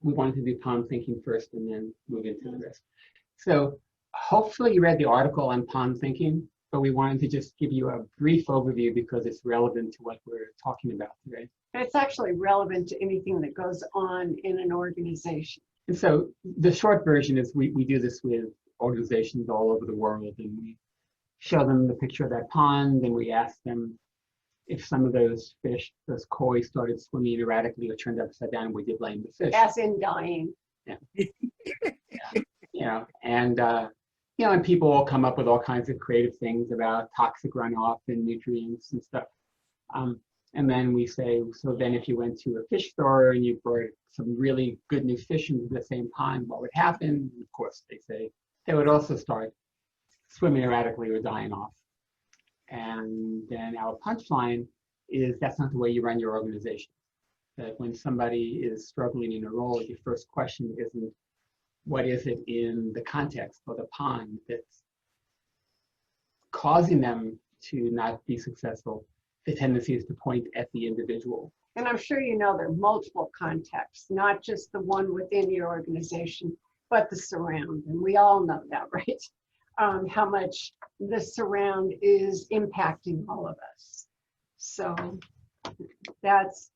we wanted to do pond thinking first and then move into the rest. So hopefully you read the article on pond thinking, but we wanted to just give you a brief overview because it's relevant to what we're talking about today. It's actually relevant to anything that goes on in an organization. And so the short version is we do this with organizations all over the world, and we show them the picture of that pond, and we ask them if some of those fish, those koi, started swimming erratically or turned upside down, would you blame the fish? As in dying. Yeah. Yeah. And and people will come up with all kinds of creative things about toxic runoff and nutrients and stuff. And then we say, so then if you went to a fish store and you brought some really good new fish into the same pond, what would happen? And of course, they say they would also start swimming erratically or dying off. And then our punchline is that's not the way you run your organization. That when somebody is struggling in a role, your first question isn't what is it in the context or the pond that's causing them to not be successful. The tendency is to point at the individual. And I'm sure you know there are multiple contexts, not just the one within your organization, but the surround. And we all know that, right? How much the surround is impacting all of us. So that's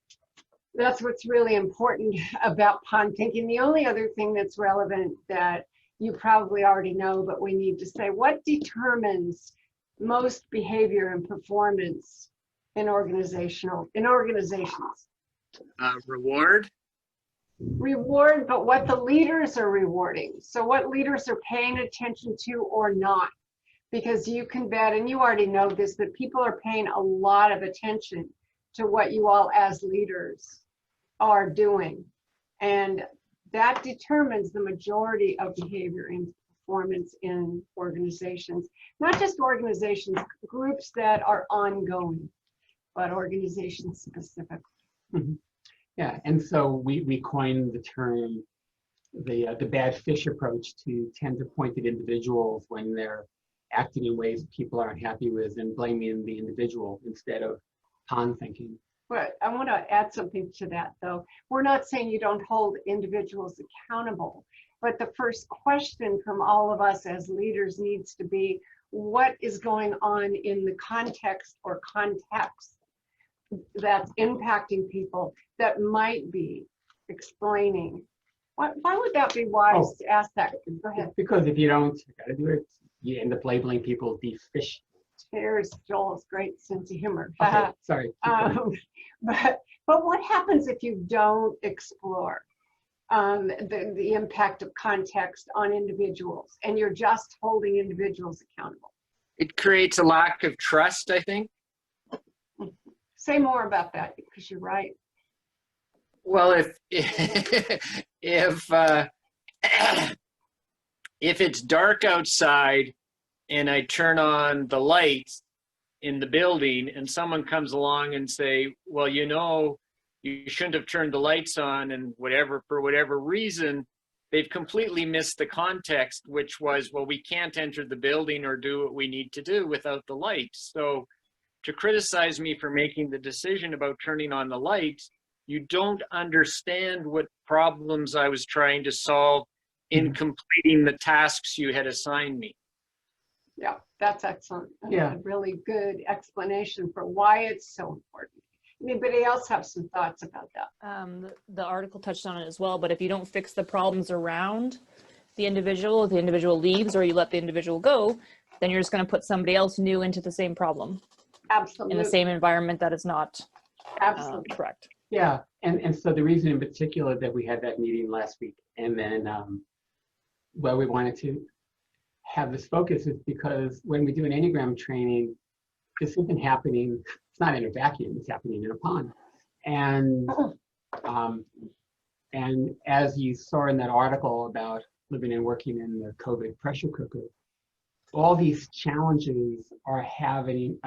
what's really important about pond thinking. The only other thing that's relevant that you probably already know, but we need to say, what determines most behavior and performance in organizations? Reward. Reward, but what the leaders are rewarding. So what leaders are paying attention to or not. Because you can bet, and you already know this, that people are paying a lot of attention to what you all as leaders are doing. And that determines the majority of behavior and performance in organizations. Not just organizations, groups that are ongoing, but organizations specifically. Mm-hmm. Yeah, and so we coined the term the bad fish approach to tend to point at individuals when they're acting in ways people aren't happy with and blaming the individual instead of pond thinking. But I want to add something to that, though. We're not saying you don't hold individuals accountable, but the first question from all of us as leaders needs to be, what is going on in the context or context that's impacting people that might be explaining? Why would that be wise to ask that? Go ahead. Because if you don't, you got to do it, you end up labeling people the fish. There's Joel's great sense of humor. Okay, sorry. But what happens if you don't explore the impact of context on individuals and you're just holding individuals accountable? It creates a lack of trust, I think. Say more about that, because you're right. Well, if it's dark outside and I turn on the lights in the building and someone comes along and say, well, you shouldn't have turned the lights on and for whatever reason, they've completely missed the context, which was, well, we can't enter the building or do what we need to do without the lights. So to criticize me for making the decision about turning on the lights, you don't understand what problems I was trying to solve in completing the tasks you had assigned me. Yeah, that's excellent. That's a really good explanation for why it's so important. Anybody else have some thoughts about that? The article touched on it as well, but if you don't fix the problems around the individual, if the individual leaves or you let the individual go, then you're just going to put somebody else new into the same problem. Absolutely. In the same environment that is not correct. Yeah, and so the reason in particular that we had that meeting last week and then we wanted to have this focus is because when we do an Enneagram training, this isn't happening, it's not in a vacuum, it's happening in a pond. And as you saw in that article about living and working in the COVID pressure cooker, all these challenges are happening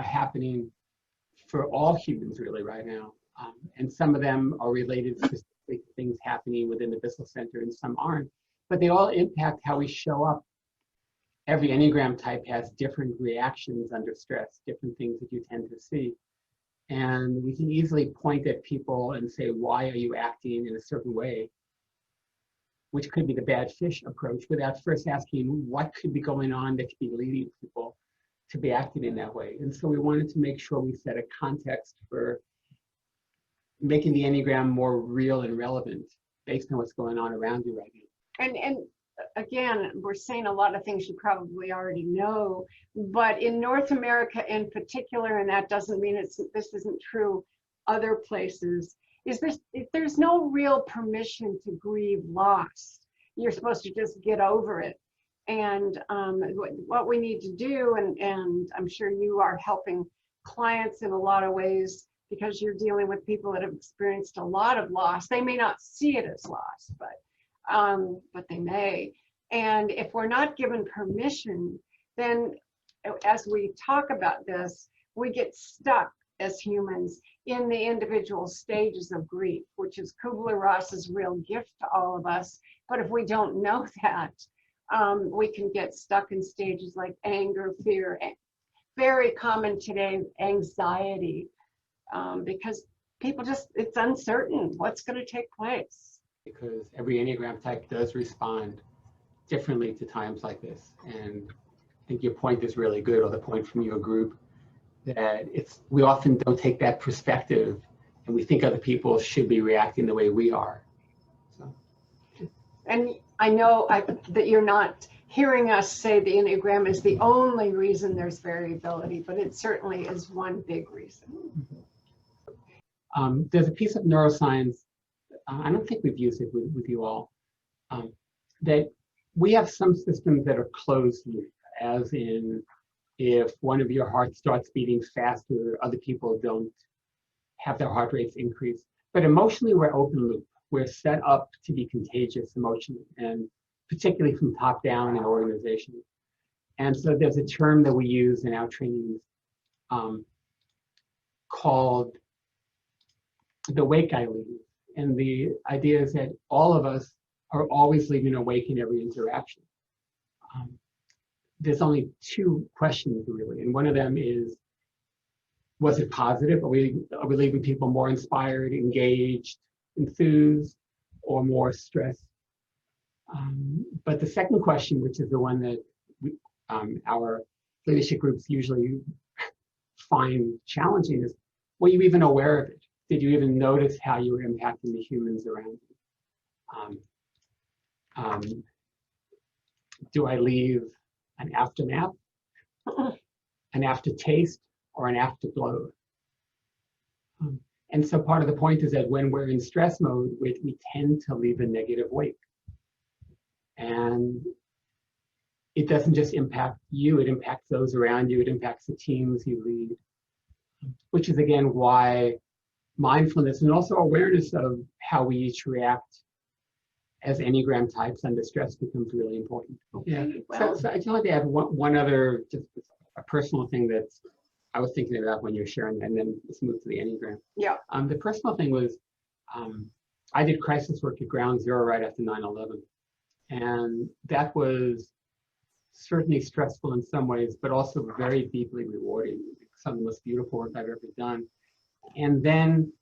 for all humans really right now. And some of them are related specifically to things happening within the Bissell Center and some aren't, but they all impact how we show up. Every Enneagram type has different reactions under stress, different things that you tend to see. And we can easily point at people and say, why are you acting in a certain way? which could be the bad fish approach, without first asking what could be going on that could be leading people to be acting in that way. And so we wanted to make sure we set a context for making the Enneagram more real and relevant based on what's going on around you right now. And again, we're saying a lot of things you probably already know, but in North America in particular, and that doesn't mean this isn't true other places, there's no real permission to grieve loss. You're supposed to just get over it. And what we need to do, and I'm sure you are helping clients in a lot of ways because you're dealing with people that have experienced a lot of loss. They may not see it as loss, but they may. And if we're not given permission, then as we talk about this, we get stuck as humans in the individual stages of grief, which is Kubler-Ross's real gift to all of us. But if we don't know that, we can get stuck in stages like anger, fear, very common today, anxiety, because people it's uncertain what's going to take place. Because every Enneagram type does respond differently to times like this. And I think your point is really good, or the point from your group, that we often don't take that perspective and we think other people should be reacting the way we are. So. And I know that you're not hearing us say the Enneagram is the only reason there's variability, but it certainly is one big reason. There's a piece of neuroscience, I don't think we've used it with you all, that we have some systems that are closed loop, as in if one of your hearts starts beating faster, other people don't have their heart rates increase. But emotionally, we're open loop. We're set up to be contagious emotionally, and particularly from top down in organizations. And so there's a term that we use in our trainings called the wake I leave. And the idea is that all of us are always leaving a wake in every interaction. There's only two questions really, and one of them is, was it positive? Are we leaving people more inspired, engaged, enthused, or more stressed? But the second question, which is the one that our leadership groups usually find challenging, is, were you even aware of it? Did you even notice how you were impacting the humans around you? Do I leave an aftermath, an aftertaste, or an afterglow? And so part of the point is that when we're in stress mode, we tend to leave a negative wake. And it doesn't just impact you, it impacts those around you, it impacts the teams you lead, which is again why mindfulness and also awareness of how we each react as Enneagram types under stress becomes really important. Okay, Yeah. well, So I just wanted to add one other, just a personal thing that I was thinking about when you were sharing, and then let's move to the Enneagram. yeah. The personal thing was, I did crisis work at Ground Zero right after 9/11. And that was certainly stressful in some ways, but also very deeply rewarding. Some of the most beautiful work I've ever done. And then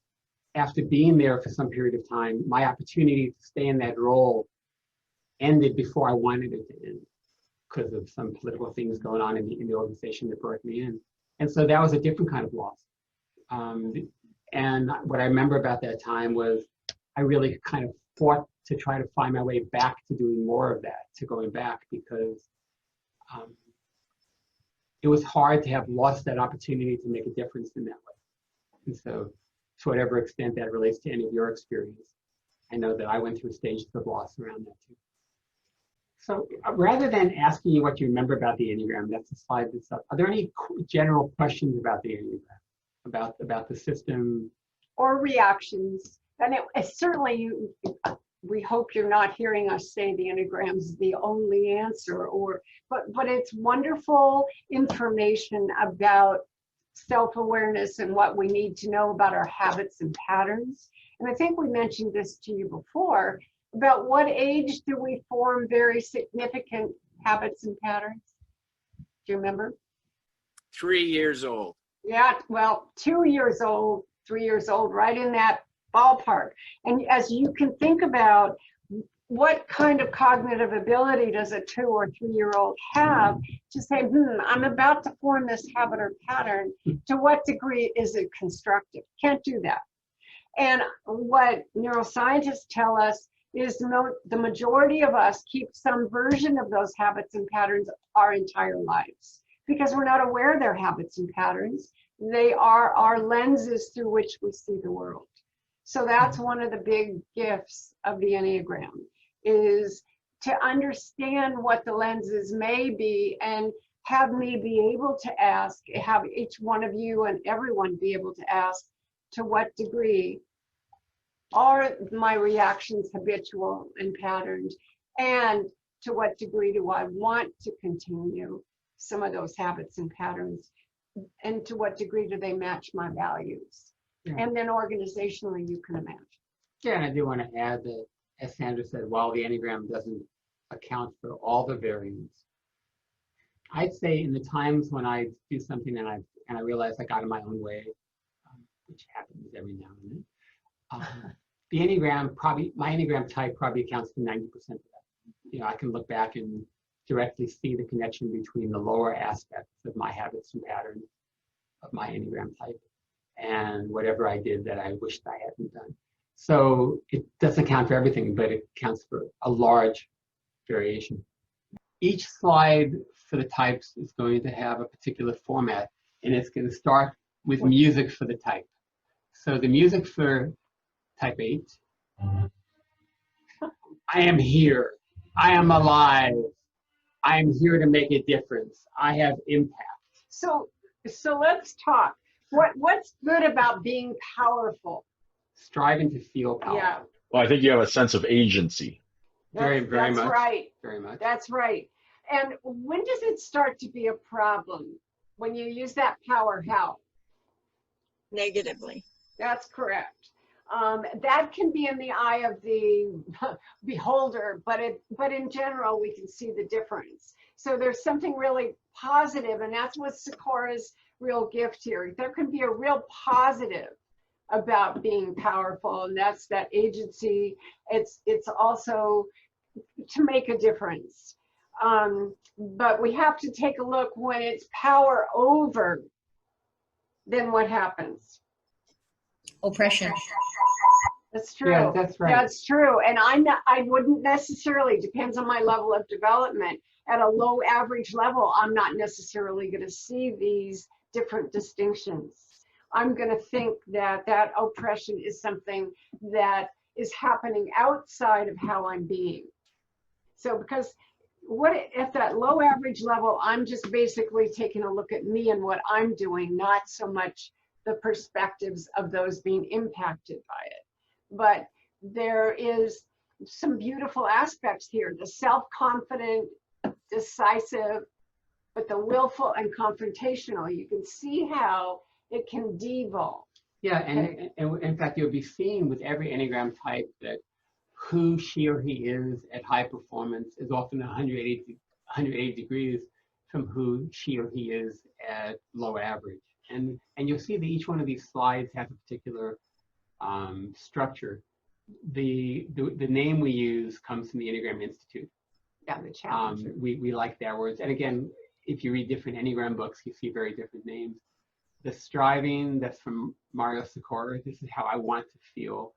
after being there for some period of time, my opportunity to stay in that role ended before I wanted it to end because of some political things going on in the organization that brought me in. And so that was a different kind of loss. And what I remember about that time was I really kind of fought to try to find my way back to doing more of that, to going back, because it was hard to have lost that opportunity to make a difference in that way. And so to whatever extent that relates to any of your experience, I know that I went through stages of loss around that too. So rather than asking you what you remember about the Enneagram, that's the slide that's up. Are there any general questions about the Enneagram, about the system? Or reactions. And it certainly, we hope you're not hearing us say the Enneagram is the only answer, but it's wonderful information about self-awareness and what we need to know about our habits and patterns. And I think we mentioned this to you before, about what age do we form very significant habits and patterns? Do you remember? 3 years old. Yeah, well, 2 years old, 3 years old, right in that ballpark. And as you can think about, what kind of cognitive ability does a 2 or 3-year-old have to say, I'm about to form this habit or pattern. To what degree is it constructive? Can't do that. And what neuroscientists tell us is the majority of us keep some version of those habits and patterns our entire lives because we're not aware they're habits and patterns. They are our lenses through which we see the world. So that's one of the big gifts of the Enneagram, is to understand what the lenses may be and have me be able to ask, have each one of you and everyone be able to ask, to what degree are my reactions habitual and patterned, and to what degree do I want to continue some of those habits and patterns, and to what degree do they match my values? Yeah. And then organizationally, you can imagine. Yeah, and I do want to add that, as Sandra said, while the Enneagram doesn't account for all the variants, I'd say in the times when I do something and I realize I got in my own way, which happens every now and then, the Enneagram my Enneagram type probably accounts for 90% of that. You know, I can look back and directly see the connection between the lower aspects of my habits and patterns of my Enneagram type and whatever I did that I wished I hadn't done. So it doesn't count for everything, but it counts for a large variation. Each slide for the types is going to have a particular format, and it's going to start with music for the type. So the music for type 8, I am here, I am alive, I am here to make a difference, I have impact. So let's talk. What's good about being powerful? Striving to feel powerful. Yeah. Well, I think you have a sense of agency. Very That's much. right. Very much. That's right. And when does it start to be a problem? When you use that power, how? Negatively. That's correct. That can be in the eye of the beholder, but in general, we can see the difference. So there's something really positive, and that's what Sikora's real gift here. There can be a real positive about being powerful, and that's that agency. It's also to make a difference. But we have to take a look when it's power over, then what happens? Oppression. That's true. Yeah, that's right. That's true. And I wouldn't necessarily, depends on my level of development. At a low average level, I'm not necessarily going to see these different distinctions. I'm going to think that that oppression is something that is happening outside of how I'm being. So because at that low average level, I'm just basically taking a look at me and what I'm doing, not so much the perspectives of those being impacted by it. But there is some beautiful aspects here. The self-confident, decisive, but the willful and confrontational. You can see how it can devolve. Yeah, and in fact, you'll be seeing with every Enneagram type that who she or he is at high performance is often 180 degrees from who she or he is at low average. And you'll see that each one of these slides has a particular structure. The name we use comes from the Enneagram Institute. Yeah, the challenge. We like their words. And again, if you read different Enneagram books, you see very different names. The striving, that's from Mario Sikora. This is how I want to feel.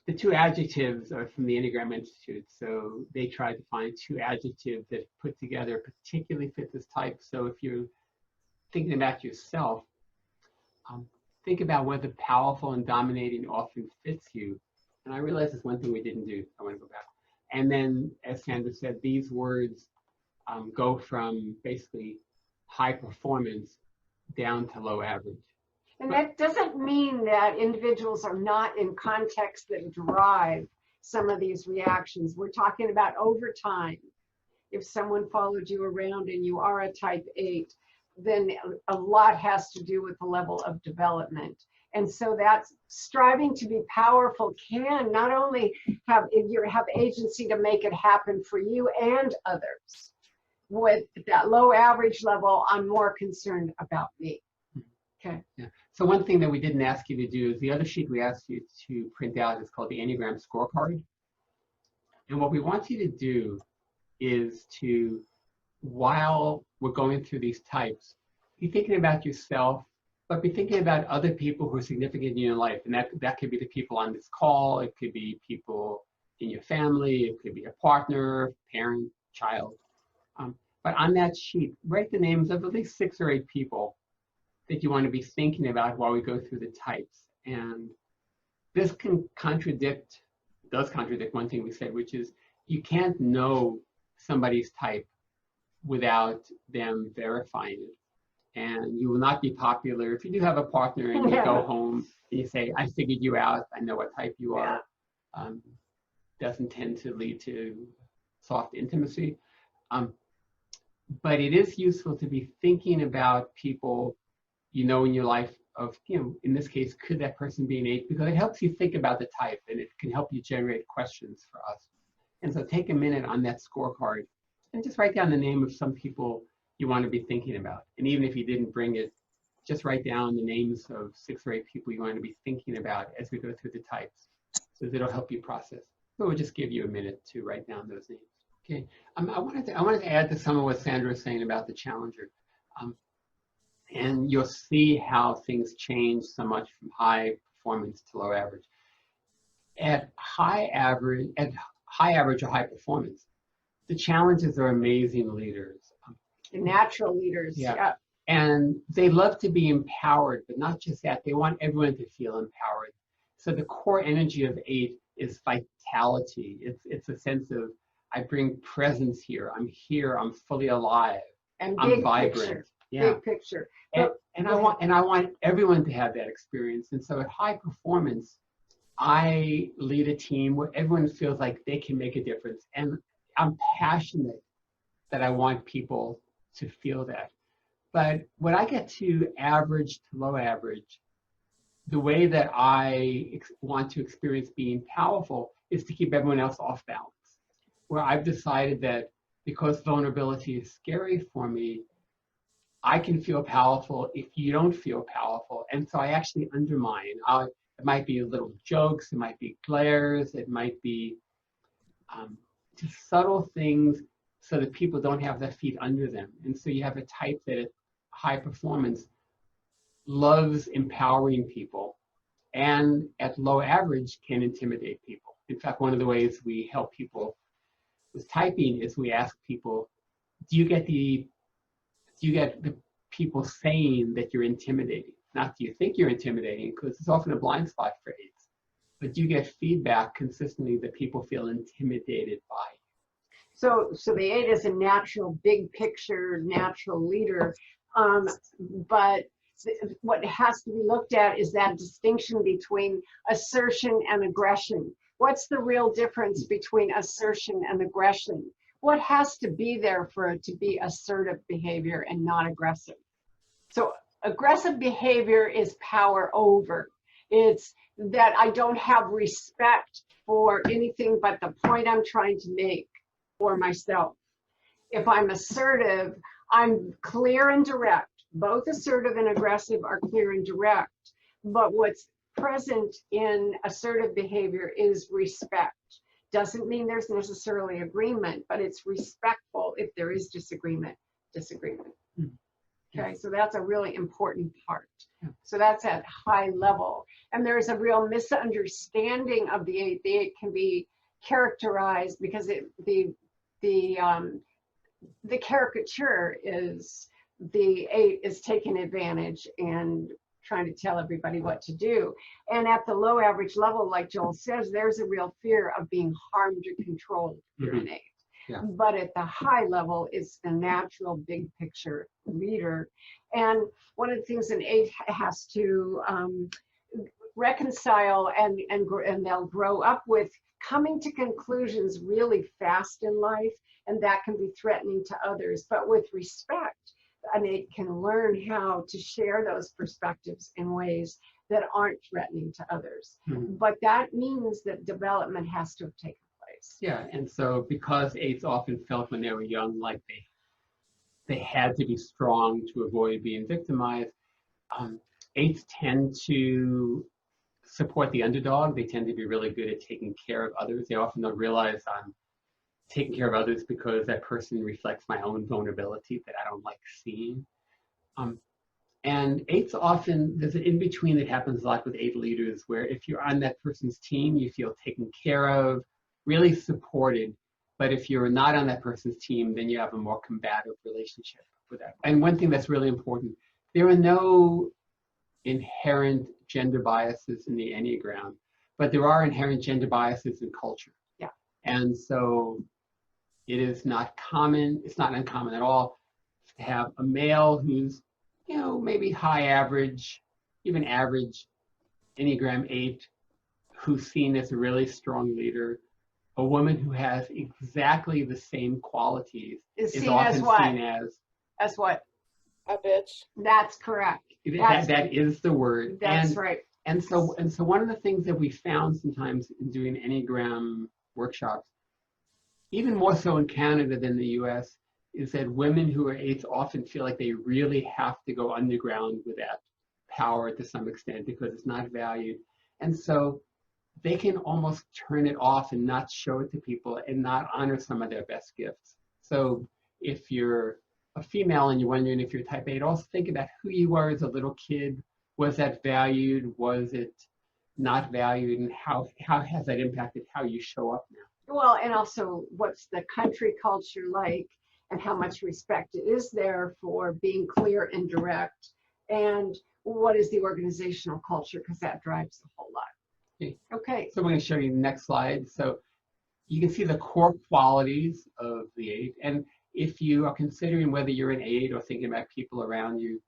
The two adjectives are from the Enneagram Institute. So they tried to find two adjectives that put together particularly fit this type. So if you're thinking about yourself, think about whether powerful and dominating often fits you. And I realize there's one thing we didn't do. I want to go back. And then, as Sandra said, these words go from basically high performance down to low average. And that doesn't mean that individuals are not in contexts that drive some of these reactions. We're talking about over time. If someone followed you around and you are a type 8, then a lot has to do with the level of development. And so that's striving to be powerful can not only have agency to make it happen for you and others. With that low average level, I'm more concerned about me. Okay. Yeah. So one thing that we didn't ask you to do is the other sheet we asked you to print out is called the Enneagram Scorecard. And what we want you to do is to, while we're going through these types, be thinking about yourself, but be thinking about other people who are significant in your life. And that could be the people on this call. It could be people in your family. It could be a partner, parent, child. But on that sheet, write the names of at least 6 or 8 people that you want to be thinking about while we go through the types. And this does contradict one thing we said, which is you can't know somebody's type without them verifying it. And you will not be popular if you do have a partner and you go home and you say, I figured you out, I know what type you are. Doesn't tend to lead to soft intimacy. But it is useful to be thinking about people in your life of, in this case, could that person be an 8? Because it helps you think about the type and it can help you generate questions for us. And so take a minute on that scorecard and just write down the name of some people you want to be thinking about. And even if you didn't bring it, just write down the names of 6 or 8 people you want to be thinking about as we go through the types, so that it'll help you process. So we'll just give you a minute to write down those names. Okay. I wanted to add to some of what Sandra was saying about the challenger. And you'll see how things change so much from high performance to low average. At high average or high performance, the challengers are amazing leaders. Natural leaders. Yeah. And they love to be empowered, but not just that, they want everyone to feel empowered. So the core energy of 8 is vitality. It's a sense of, I bring presence here, I'm fully alive, And I'm big vibrant. picture. Yeah. Big picture. And I want everyone to have that experience. And so at high performance, I lead a team where everyone feels like they can make a difference. And I'm passionate that I want people to feel that. But when I get to average to low average, the way that I want to experience being powerful is to keep everyone else off balance. Where I've decided that because vulnerability is scary for me, I can feel powerful if you don't feel powerful. And so I actually undermine. It might be little jokes, it might be glares, it might be just subtle things so that people don't have their feet under them. And so you have a type that at high performance loves empowering people, and at low average can intimidate people. In fact, one of the ways we help people with typing is we ask people, do you get the people saying that you're intimidating? Not do you think you're intimidating, because it's often a blind spot for 8s, but do you get feedback consistently that people feel intimidated by you? So the 8 is a natural, big picture, natural leader. But what has to be looked at is that distinction between assertion and aggression. What's the real difference between assertion and aggression? What has to be there for it to be assertive behavior and not aggressive? So aggressive behavior is power over. It's that I don't have respect for anything but the point I'm trying to make for myself. If I'm assertive, I'm clear and direct. Both assertive and aggressive are clear and direct. But what's present in assertive behavior is respect. Doesn't mean there's necessarily agreement, but it's respectful if there is disagreement. Okay, so that's a really important part. So that's at high level. And there's a real misunderstanding of the 8. The 8 can be characterized because the caricature is the 8 is taking advantage and trying to tell everybody what to do. And at the low average level, like Joel says, there's a real fear of being harmed or controlled if you're an 8. Yeah. But at the high level, it's the natural big picture leader. And one of the things an 8 has to reconcile and they'll grow up with coming to conclusions really fast in life, and that can be threatening to others. But with respect, an 8 can learn how to share those perspectives in ways that aren't threatening to others. But that means that development has to have taken place. Yeah, and so because 8s often felt when they were young like they had to be strong to avoid being victimized, 8s tend to support the underdog. They tend to be really good at taking care of others. They often don't realize taking care of others because that person reflects my own vulnerability that I don't like seeing. And eights often, there's an in-between that happens a lot with eight leaders where if you're on that person's team, you feel taken care of, really supported. But if you're not on that person's team, then you have a more combative relationship with that. And one thing that's really important, there are no inherent gender biases in the Enneagram, but there are inherent gender biases in culture. Yeah. And so it is not common, it's not uncommon at all to have a male who's, you know, maybe high average, even average Enneagram 8, who's seen as a really strong leader. A woman who has exactly the same qualities Is is seen often as what? seen As what? A bitch. That's correct. that is the word. That's right. And so one of the things that we found sometimes in doing Enneagram workshops, even more so in Canada than the US, is that women who are eights often feel like they really have to go underground with that power to some extent because it's not valued. And so they can almost turn it off and not show it to people and not honor some of their best gifts. So if you're a female and you're wondering if you're type 8, also think about who you were as a little kid. Was that valued? Was it not valued? And how has that impacted how you show up now? Well, and also what's the country culture like and how much respect is there for being clear and direct, and what is the organizational culture, because that drives a whole lot. Okay. So we're going to show you the next slide. So you can see the core qualities of the 8. And if you are considering whether you're an 8 or thinking about people around you,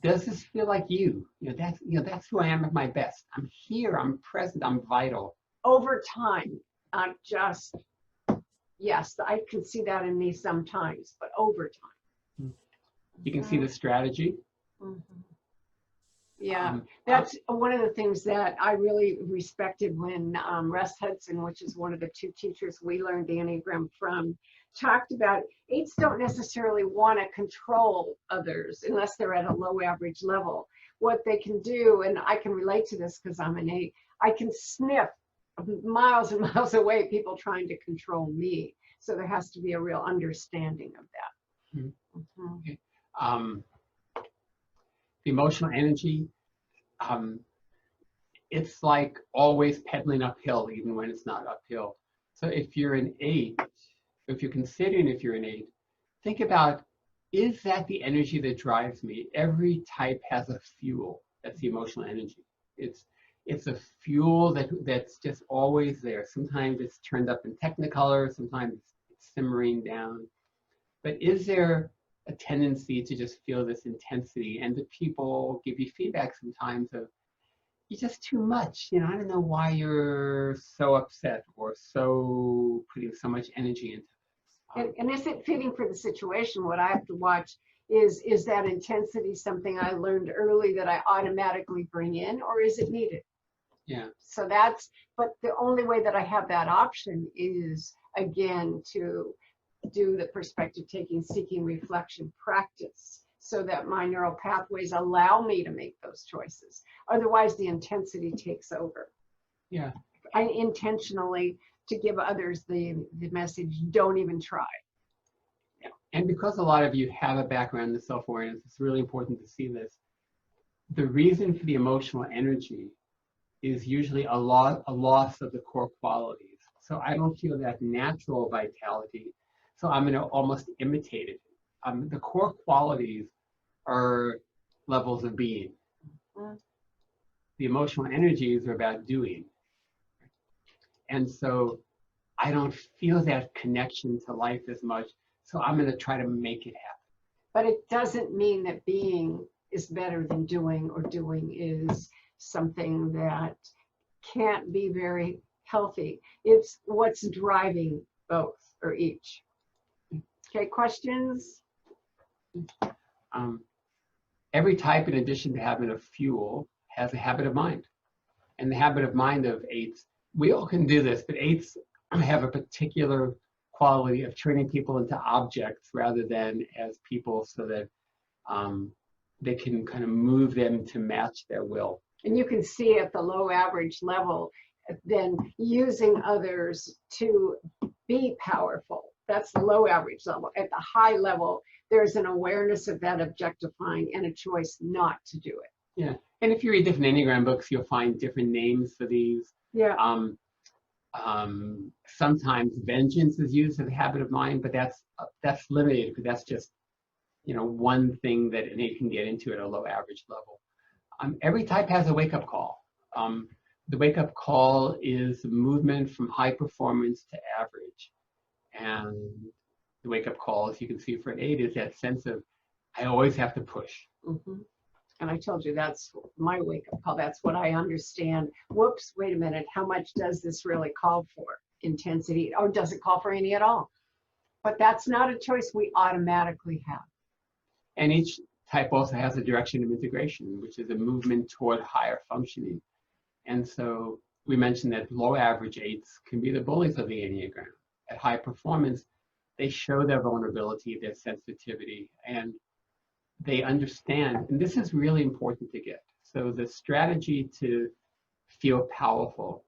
does this feel like you? That's who I am at my best. I'm here, I'm present, I'm vital. Over time, not just, yes, I can see that in me sometimes, but over time. You can see the strategy. Mm-hmm. Yeah, that's one of the things that I really respected when Russ Hudson, which is one of the 2 teachers we learned the Enneagram from, talked about eights don't necessarily want to control others unless they're at a low average level. What they can do, and I can relate to this because I'm an 8, I can sniff miles and miles away people trying to control me. So there has to be a real understanding of that. Mm-hmm. Okay. The emotional energy, it's like always pedaling uphill, even when it's not uphill. So if you're an 8, if you're considering if you're an 8, think about, is that the energy that drives me? Every type has a fuel. That's the emotional energy. It's a fuel that's just always there. Sometimes it's turned up in technicolor, sometimes it's simmering down. But is there a tendency to just feel this intensity, and that people give you feedback sometimes of, you're just too much, I don't know why you're so upset or so putting so much energy into this. And is it fitting for the situation? What I have to watch is that intensity something I learned early that I automatically bring in, or is it needed? Yeah. So but the only way that I have that option is, again, to do the perspective taking, seeking, reflection practice so that my neural pathways allow me to make those choices. Otherwise, the intensity takes over. Yeah. I intentionally to give others the message, don't even try. Yeah. And because a lot of you have a background in self-awareness, it's really important to see this. The reason for the emotional energy is usually a loss of the core qualities. So I don't feel that natural vitality. So I'm going to almost imitate it. The core qualities are levels of being. The emotional energies are about doing. And so I don't feel that connection to life as much. So I'm going to try to make it happen. But it doesn't mean that being is better than doing, or doing is something that can't be very healthy. It's what's driving both or each. Okay, questions? Every type, in addition to having a fuel, has a habit of mind. And the habit of mind of 8s, we all can do this, but 8s have a particular quality of turning people into objects rather than as people, so that they can kind of move them to match their will. And you can see at the low average level, then using others to be powerful. That's the low average level. At the high level, there's an awareness of that objectifying and a choice not to do it. Yeah. And if you read different Enneagram books, you'll find different names for these. Yeah. Sometimes vengeance is used as a habit of mind, but that's limited because that's just, one thing that an 8 can get into at a low average level. Every type has a wake-up call. The wake-up call is movement from high performance to average. And the wake-up call, as you can see for an 8, is that sense of, I always have to push. Mm-hmm. And I told you that's my wake-up call. That's what I understand. Whoops, wait a minute. How much does this really call for? Intensity, or does it call for any at all? But that's not a choice we automatically have. And each type also has a direction of integration, which is a movement toward higher functioning. And so we mentioned that low average 8s can be the bullies of the Enneagram. At high performance, they show their vulnerability, their sensitivity, and they understand, and this is really important to get. So the strategy to feel powerful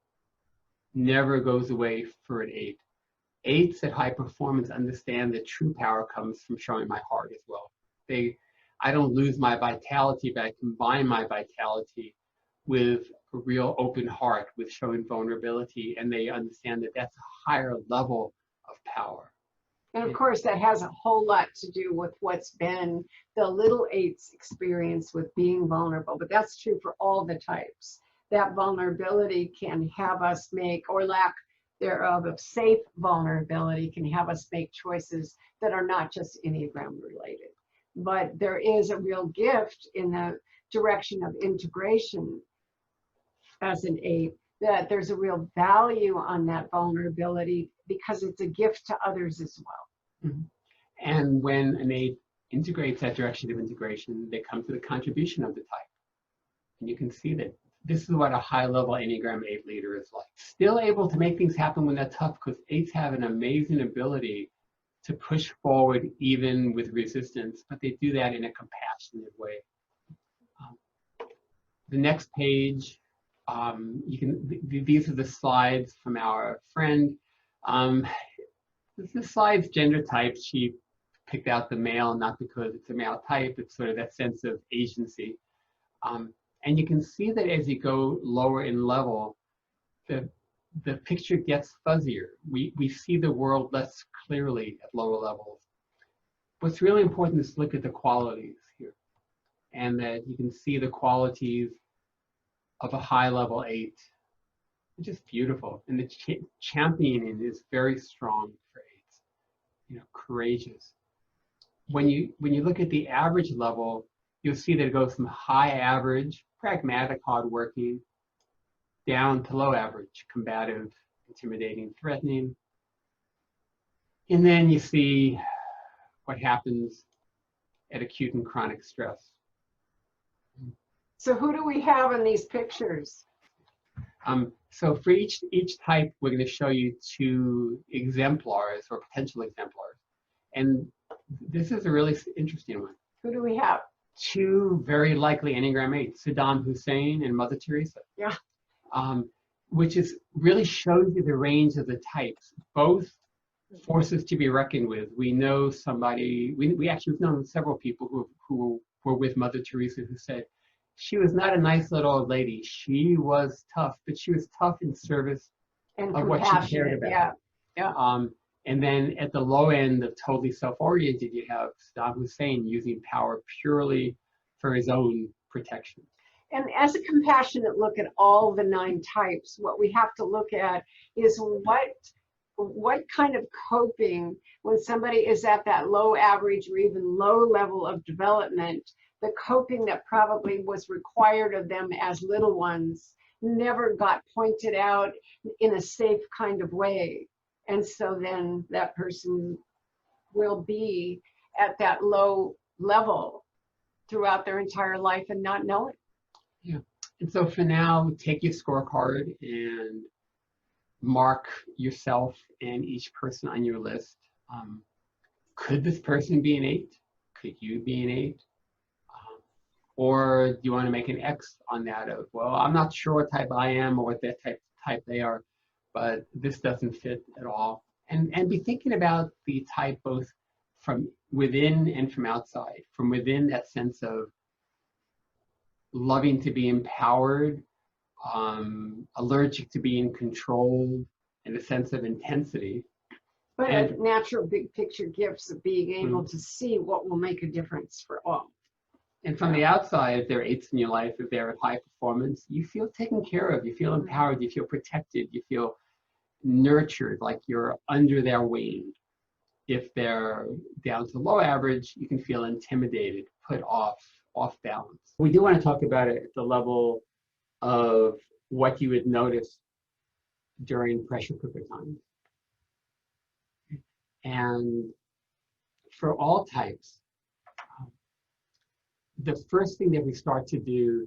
never goes away for an 8. 8s at high performance understand that true power comes from showing my heart as well. I don't lose my vitality, but I combine my vitality with a real open heart, with showing vulnerability, and they understand that that's a higher level of power. And of course, that has a whole lot to do with what's been the little 8's experience with being vulnerable. But that's true for all the types. That vulnerability can have us make, or lack thereof of safe vulnerability, can have us make choices that are not just Enneagram related. But there is a real gift in the direction of integration as an 8, that there's a real value on that vulnerability because it's a gift to others as well. Mm-hmm. And when an 8 integrates that direction of integration, they come to the contribution of the type. And you can see that this is what a high-level Enneagram 8 leader is like. Still able to make things happen when they're tough, because 8s have an amazing ability to push forward even with resistance, but they do that in a compassionate way. The next page, these are the slides from our friend. This slide's gender types. She picked out the male, not because it's a male type, it's sort of that sense of agency. And you can see that as you go lower in level, the picture gets fuzzier. We see the world less clearly at lower levels. What's really important is to look at the qualities here, and that you can see the qualities of a high-level 8, which is beautiful. And the championing is very strong for 8s, courageous. When you look at the average level, you'll see that it goes from high average, pragmatic, hardworking, down to low average, combative, intimidating, threatening. And then you see what happens at acute and chronic stress. So who do we have in these pictures? So for each type, we're going to show you 2 exemplars or potential exemplars. And this is a really interesting one. Who do we have? 2 very likely Enneagram 8s, Saddam Hussein and Mother Teresa. Yeah. Which really shows you the range of the types, both forces to be reckoned with. We know somebody, we actually have known several people who were with Mother Teresa who said, she was not a nice little old lady. She was tough, but she was tough in service And of what she cared about. Yeah. And then at the low end of totally self-oriented, you have Saddam Hussein using power purely for his own protection. And as a compassionate look at all the 9 types, what we have to look at is what kind of coping, when somebody is at that low average or even low level of development, the coping that probably was required of them as little ones never got pointed out in a safe kind of way. And so then that person will be at that low level throughout their entire life and not know it. Yeah. And so for now, take your scorecard and mark yourself and each person on your list. Could this person be an 8? Could you be an 8? Or do you want to make an X on that of, well, I'm not sure what type I am or what that type they are, but this doesn't fit at all. And be thinking about the type both from within and from outside. From within, that sense of loving to be empowered, allergic to being controlled, and a sense of intensity. But And- a natural big picture gifts of being able to see what will make a difference for all. And from the outside, if there are 8s in your life, if they're at high performance, you feel taken care of, you feel empowered, you feel protected, you feel nurtured, like you're under their wing. If they're down to low average, you can feel intimidated, put off balance. We do want to talk about it at the level of what you would notice during pressure cooker times. And for all types, the first thing that we start to do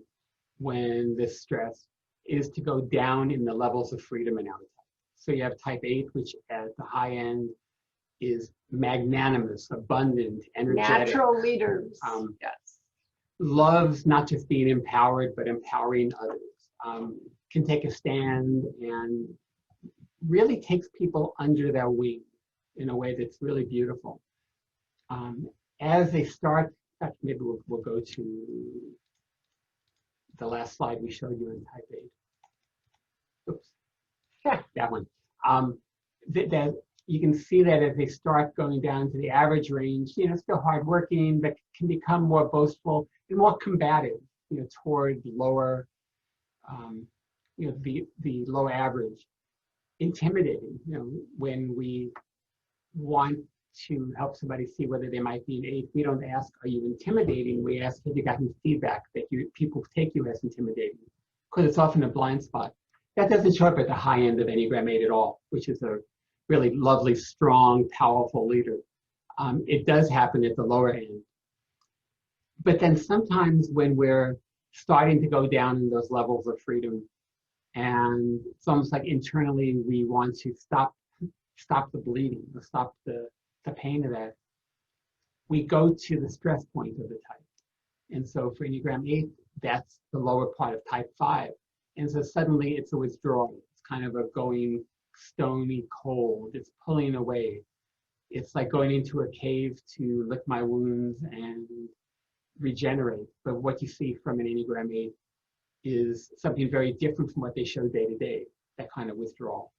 when this stress is to go down in the levels of freedom in our type. So you have type 8, which at the high end is magnanimous, abundant, energetic. Natural leaders, yes. Loves not just being empowered, but empowering others. Can take a stand and really takes people under their wing in a way that's really beautiful. As they start, in fact, maybe we'll go to the last slide we showed you in type 8. Oops, that one. That you can see that as they start going down to the average range, still hardworking, but can become more boastful and more combative, toward lower, the low average. Intimidating, when we want to help somebody see whether they might be an 8, we don't ask, are you intimidating? We ask, have you gotten feedback that people take you as intimidating? Because it's often a blind spot. That doesn't show up at the high end of Enneagram 8 at all, which is a really lovely, strong, powerful leader. It does happen at the lower end. But then sometimes when we're starting to go down in those levels of freedom, and it's almost like internally we want to stop the bleeding, or stop the pain of that, we go to the stress point of the type. And so for Enneagram 8, that's the lower part of type 5. And so suddenly it's a withdrawal. It's kind of a going stony cold. It's pulling away. It's like going into a cave to lick my wounds and regenerate. But what you see from an Enneagram 8 is something very different from what they show day to day, that kind of withdrawal.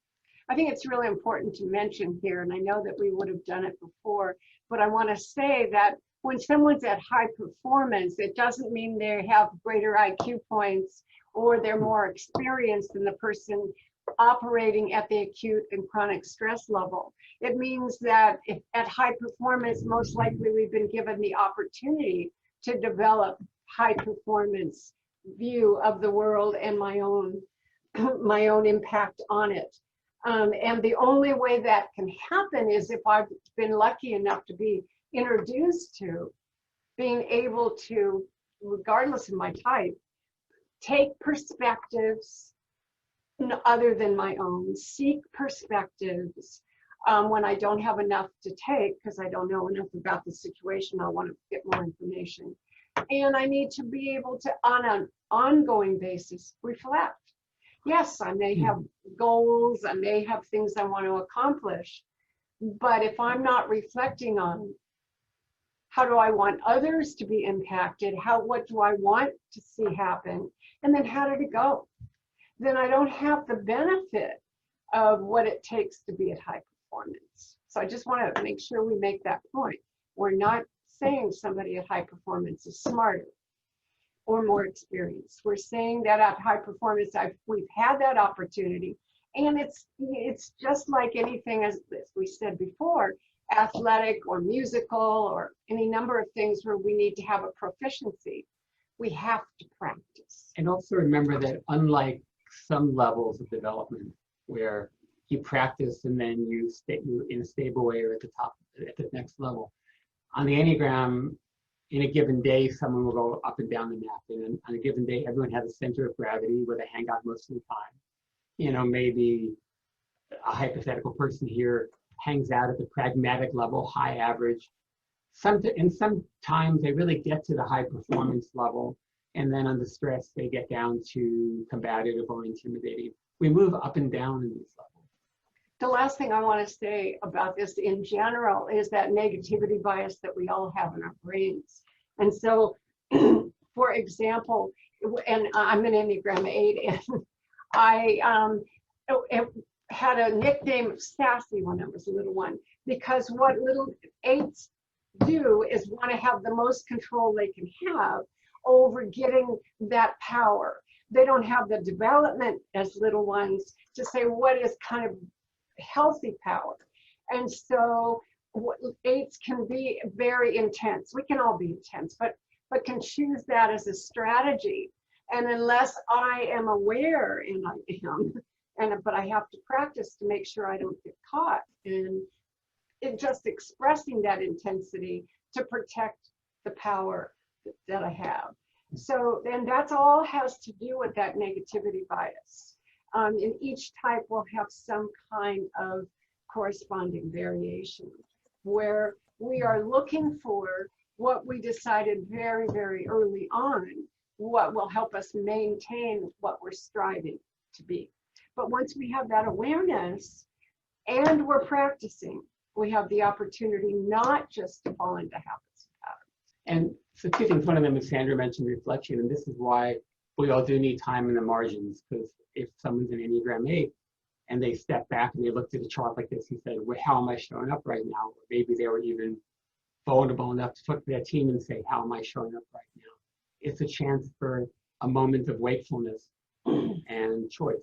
I think it's really important to mention here, and I know that we would have done it before, but I want to say that when someone's at high performance, it doesn't mean they have greater IQ points or they're more experienced than the person operating at the acute and chronic stress level. It means that if at high performance, most likely we've been given the opportunity to develop high performance view of the world and my own impact on it. And the only way that can happen is if I've been lucky enough to be introduced to being able to, regardless of my type, take perspectives other than my own, seek perspectives when I don't have enough to take because I don't know enough about the situation. I want to get more information. And I need to be able to, on an ongoing basis, reflect. Yes, I may have goals, I may have things I want to accomplish, but if I'm not reflecting on how do I want others to be impacted, what do I want to see happen, and then how did it go? Then I don't have the benefit of what it takes to be at high performance. So I just want to make sure we make that point. We're not saying somebody at high performance is smarter or more experienced. We're saying that at high performance, we've had that opportunity. And it's just like anything, as we said before, athletic or musical or any number of things where we need to have a proficiency. We have to practice. And also remember that unlike some levels of development where you practice and then you stay in a stable way or at the top, at the next level, on the Enneagram, in a given day, someone will go up and down the map. And on a given day, everyone has a center of gravity where they hang out most of the time. Maybe a hypothetical person here hangs out at the pragmatic level, high average. And sometimes they really get to the high performance level And then under stress, they get down to combative or intimidating. We move up and down in these levels. The last thing I want to say about this in general is that negativity bias that we all have in our brains. And so, for example, and I'm an Enneagram 8, and I had a nickname of Sassy when I was a little one, because what little 8s do is want to have the most control they can have over getting that power. They don't have the development as little ones to say what is kind of healthy power. And so 8s can be very intense. We can all be intense, but can choose that as a strategy. And unless I am aware, and I am, but I have to practice to make sure I don't get caught in just expressing that intensity to protect the power that I have. So then that's all has to do with that negativity bias. And each type will have some kind of corresponding variation where we are looking for what we decided very, very early on, what will help us maintain what we're striving to be. But once we have that awareness and we're practicing, we have the opportunity not just to fall into habits and patterns. And so 2 things. One of them is Sandra mentioned reflection, and this is why we all do need time in the margins, because if someone's an Enneagram 8 and they step back and they looked at a chart like this and said, well, how am I showing up right now? Or maybe they were even vulnerable enough to look at their team and say, how am I showing up right now? It's a chance for a moment of wakefulness and choice.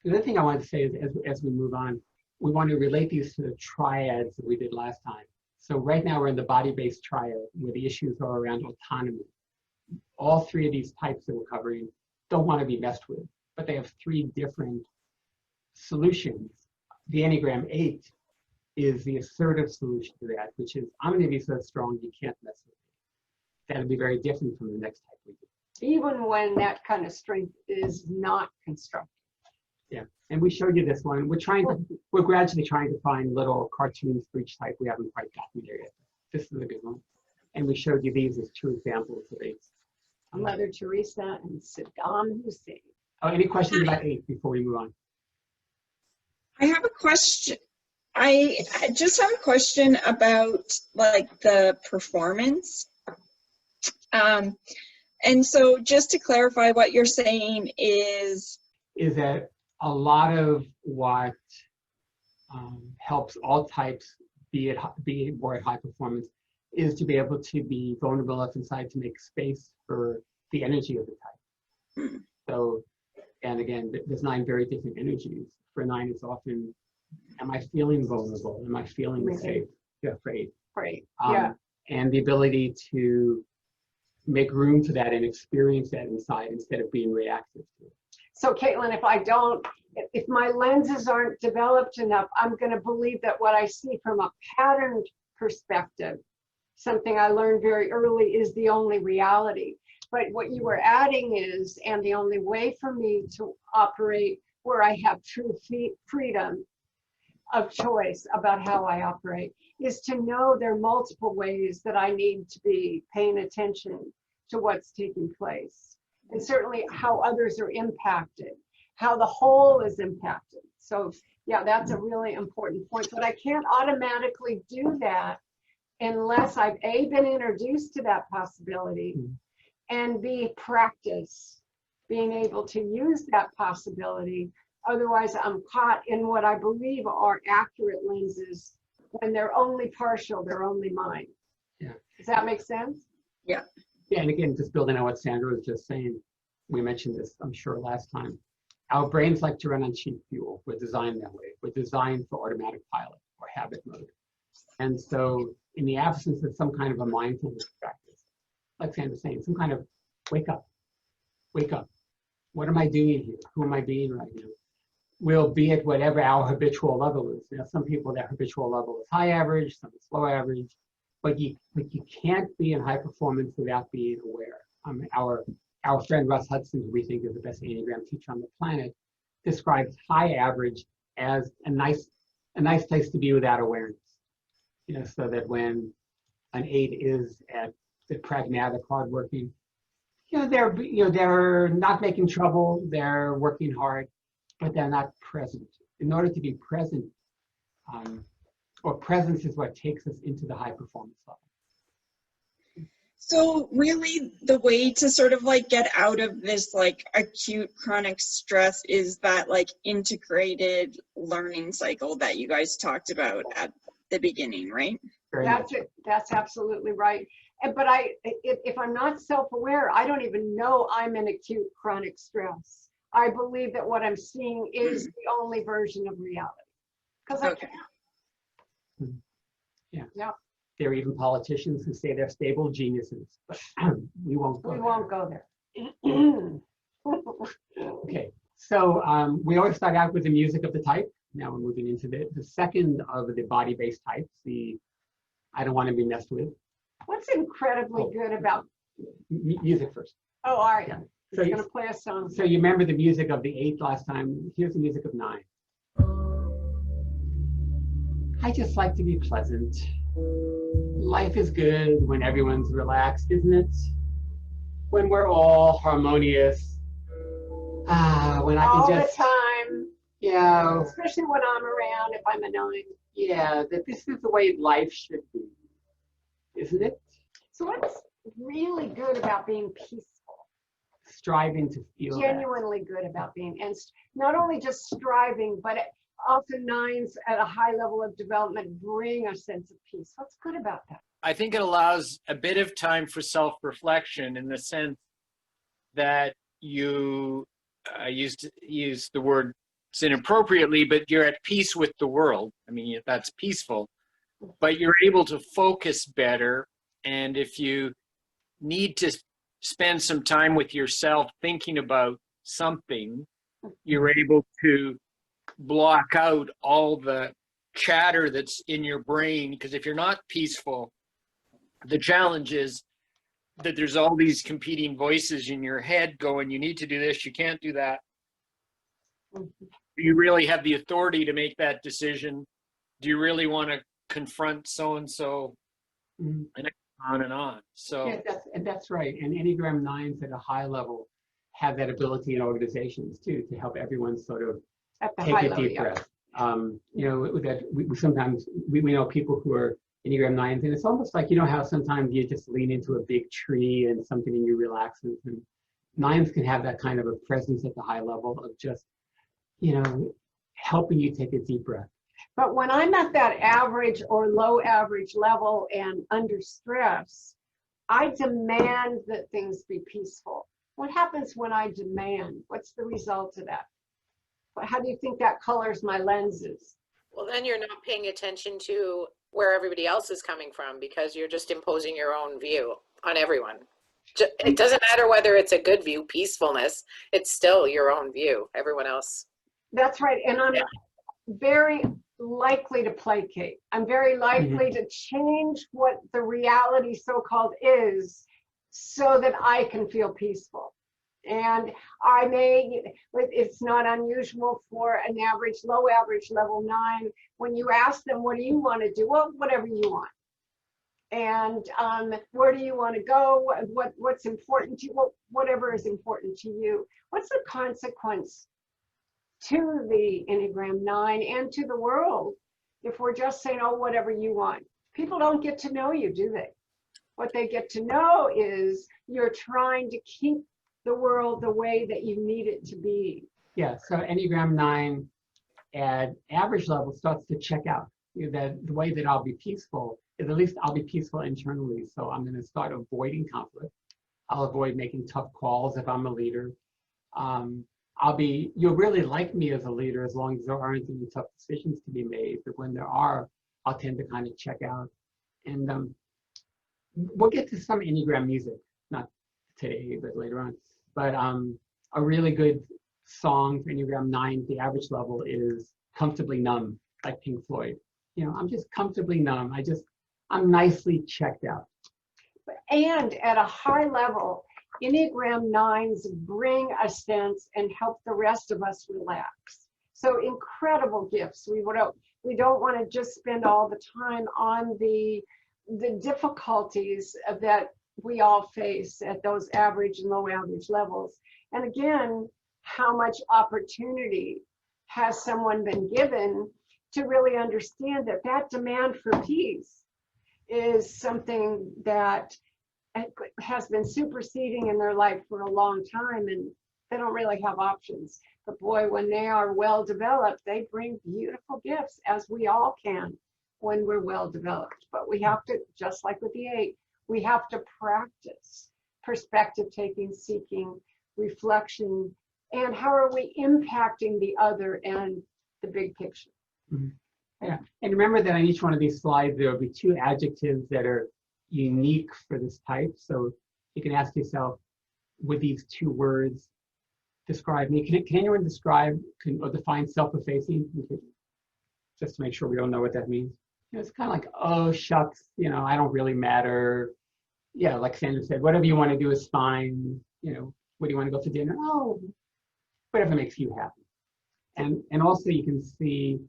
The other thing I want to say is, as we move on, we want to relate these to the triads that we did last time. So right now we're in the body-based triad where the issues are around autonomy. All 3 of these types that we're covering don't want to be messed with, but they have 3 different solutions. The Enneagram 8 is the assertive solution to that, which is, I'm going to be so strong you can't mess with me. That'll be very different from the next type we do. Even when that kind of strength is not constructive. Yeah, and we showed you this one. We're gradually trying to find little cartoons for each type. We haven't quite gotten there yet. This is a good one. And we showed you these as 2 examples of 8s. Mother Teresa and Saddam Hussein. Oh, any questions about 8 before we move on? I have a question. I just have a question about like the performance. And so just to clarify, what you're saying is that a lot of what helps all types be more at high performance is to be able to be vulnerable enough inside to make space for the energy of the type. So, and again, there's 9 very different energies. For 9, it's often, am I feeling vulnerable? Am I feeling safe? Yeah, afraid. Right. Yeah. And the ability to make room for that and experience that inside instead of being reactive to it. So Caitlin, if my lenses aren't developed enough, I'm going to believe that what I see from a patterned perspective, something I learned very early, is the only reality. But what you were adding is, and the only way for me to operate where I have true freedom of choice about how I operate, is to know there are multiple ways that I need to be paying attention to what's taking place. And certainly how others are impacted, how the whole is impacted. So yeah, that's a really important point. But I can't automatically do that unless I've been introduced to that possibility, and B, practice being able to use that possibility. Otherwise, I'm caught in what I believe are accurate lenses when they're only partial, they're only mine. Yeah. Does that make sense? Yeah. Yeah, and again, just building on what Sandra was just saying, we mentioned this, I'm sure, last time. Our brains like to run on cheap fuel. We're designed that way. We're designed for automatic pilot or habit mode. And so in the absence of some kind of a mindfulness practice, like Sandra's saying, some kind of wake up. What am I doing here? Who am I being right now? We'll be at whatever our habitual level is. You know, some people, their habitual level is high average, some is low average, but you can't be in high performance without being aware. Our friend Russ Hudson, who we think is the best Enneagram teacher on the planet, describes high average as a nice place to be without awareness. You know, so that when an 8 is at the pragmatic, hardworking, they're not making trouble, they're working hard, but they're not present. In order to be present, or presence is what takes us into the high performance level. So really the way to sort of like get out of this like acute chronic stress is that like integrated learning cycle that you guys talked about at the beginning, right? That's it. That's absolutely right. But if I'm not self-aware, I don't even know I'm in acute chronic stress. I believe that what I'm seeing is the only version of reality. Because I can't. Yeah. There are even politicians who say they're stable geniuses, but we won't go We there. won't go there. Okay, so we always start out with the music of the type. Now we're moving into the second of the body-based types, the I don't want to be messed with. What's incredibly good about, Music first. oh, all right. Yeah. It's So going to play a song. So you remember the music of the 8 last time. Here's the music of 9. I just like to be pleasant. Life is good when everyone's relaxed, isn't it? When we're all harmonious. When I can All just, the time, yeah, especially when I'm around, if I'm a 9. yeah, that this is the way life should be, isn't it? So what's really good about being peaceful? Striving to feel that. Genuinely good about being, and not only just striving, but often 9s at a high level of development bring a sense of peace. What's good about that? I think it allows a bit of time for self-reflection in the sense that you used to use the word inappropriately, but you're at peace with the world. I mean, that's peaceful, but you're able to focus better. And if you need to spend some time with yourself thinking about something, you're able to block out all the chatter that's in your brain. Because if you're not peaceful, the challenge is that there's all these competing voices in your head going, you need to do this, you can't do that. Do you really have the authority to make that decision? Do you really want to confront so-and-so? And on and on. So Yeah, that's right. And Enneagram 9s at a high level have that ability in organizations too, to help everyone sort of At the take high a level, deep yeah. breath. That we sometimes know people who are Enneagram 9s, and it's almost like, how sometimes you just lean into a big tree and something in you relaxes, and 9s can have that kind of a presence at the high level of just, helping you take a deep breath. But when I'm at that average or low average level and under stress, I demand that things be peaceful. What happens when I demand? What's the result of that? How do you think that colors my lenses? Well, then you're not paying attention to where everybody else is coming from because you're just imposing your own view on everyone. It doesn't matter whether it's a good view, peacefulness, it's still your own view, everyone else. That's right. And I'm very likely to placate. I'm very likely to change what the reality so-called is so that I can feel peaceful. And I may, it's not unusual for an average, low average level 9, when you ask them, what do you want to do? Well, whatever you want. And where do you want to go? What's important to you? Well, whatever is important to you. What's the consequence to the Enneagram 9 and to the world if we're just saying, oh, whatever you want? People don't get to know you, do they? What they get to know is you're trying to keep the world the way that you need it to be. Yeah, so Enneagram 9 at average level starts to check out. That the way that I'll be peaceful is at least I'll be peaceful internally. So I'm going to start avoiding conflict. I'll avoid making tough calls if I'm a leader. You'll really like me as a leader as long as there aren't any tough decisions to be made. But when there are, I'll tend to kind of check out. And we'll get to some Enneagram music, not today, but later on. But a really good song for Enneagram 9, the average level, is Comfortably Numb by Pink Floyd. I'm just comfortably numb. I'm nicely checked out. And at a high level, Enneagram 9s bring a sense and help the rest of us relax. So incredible gifts. We don't want to just spend all the time on the difficulties that we all face at those average and low average levels. And again, how much opportunity has someone been given to really understand that that demand for peace is something that has been superseding in their life for a long time, and they don't really have options. But boy, when they are well developed, they bring beautiful gifts, as we all can when we're well developed. But we have to, just like with the 8, we have to practice perspective taking, seeking, reflection, and how are we impacting the other and the big picture. Mhm. Yeah, and remember that on each one of these slides, there will be 2 adjectives that are unique for this type. So you can ask yourself, would these 2 words describe me? Can anyone describe or define self-effacing? Just to make sure we don't know what that means. It's kind of like, oh, shucks, I don't really matter. Yeah, like Sandra said, whatever you want to do is fine. Where do you want to go for dinner? Oh, whatever makes you happy. And also you can see.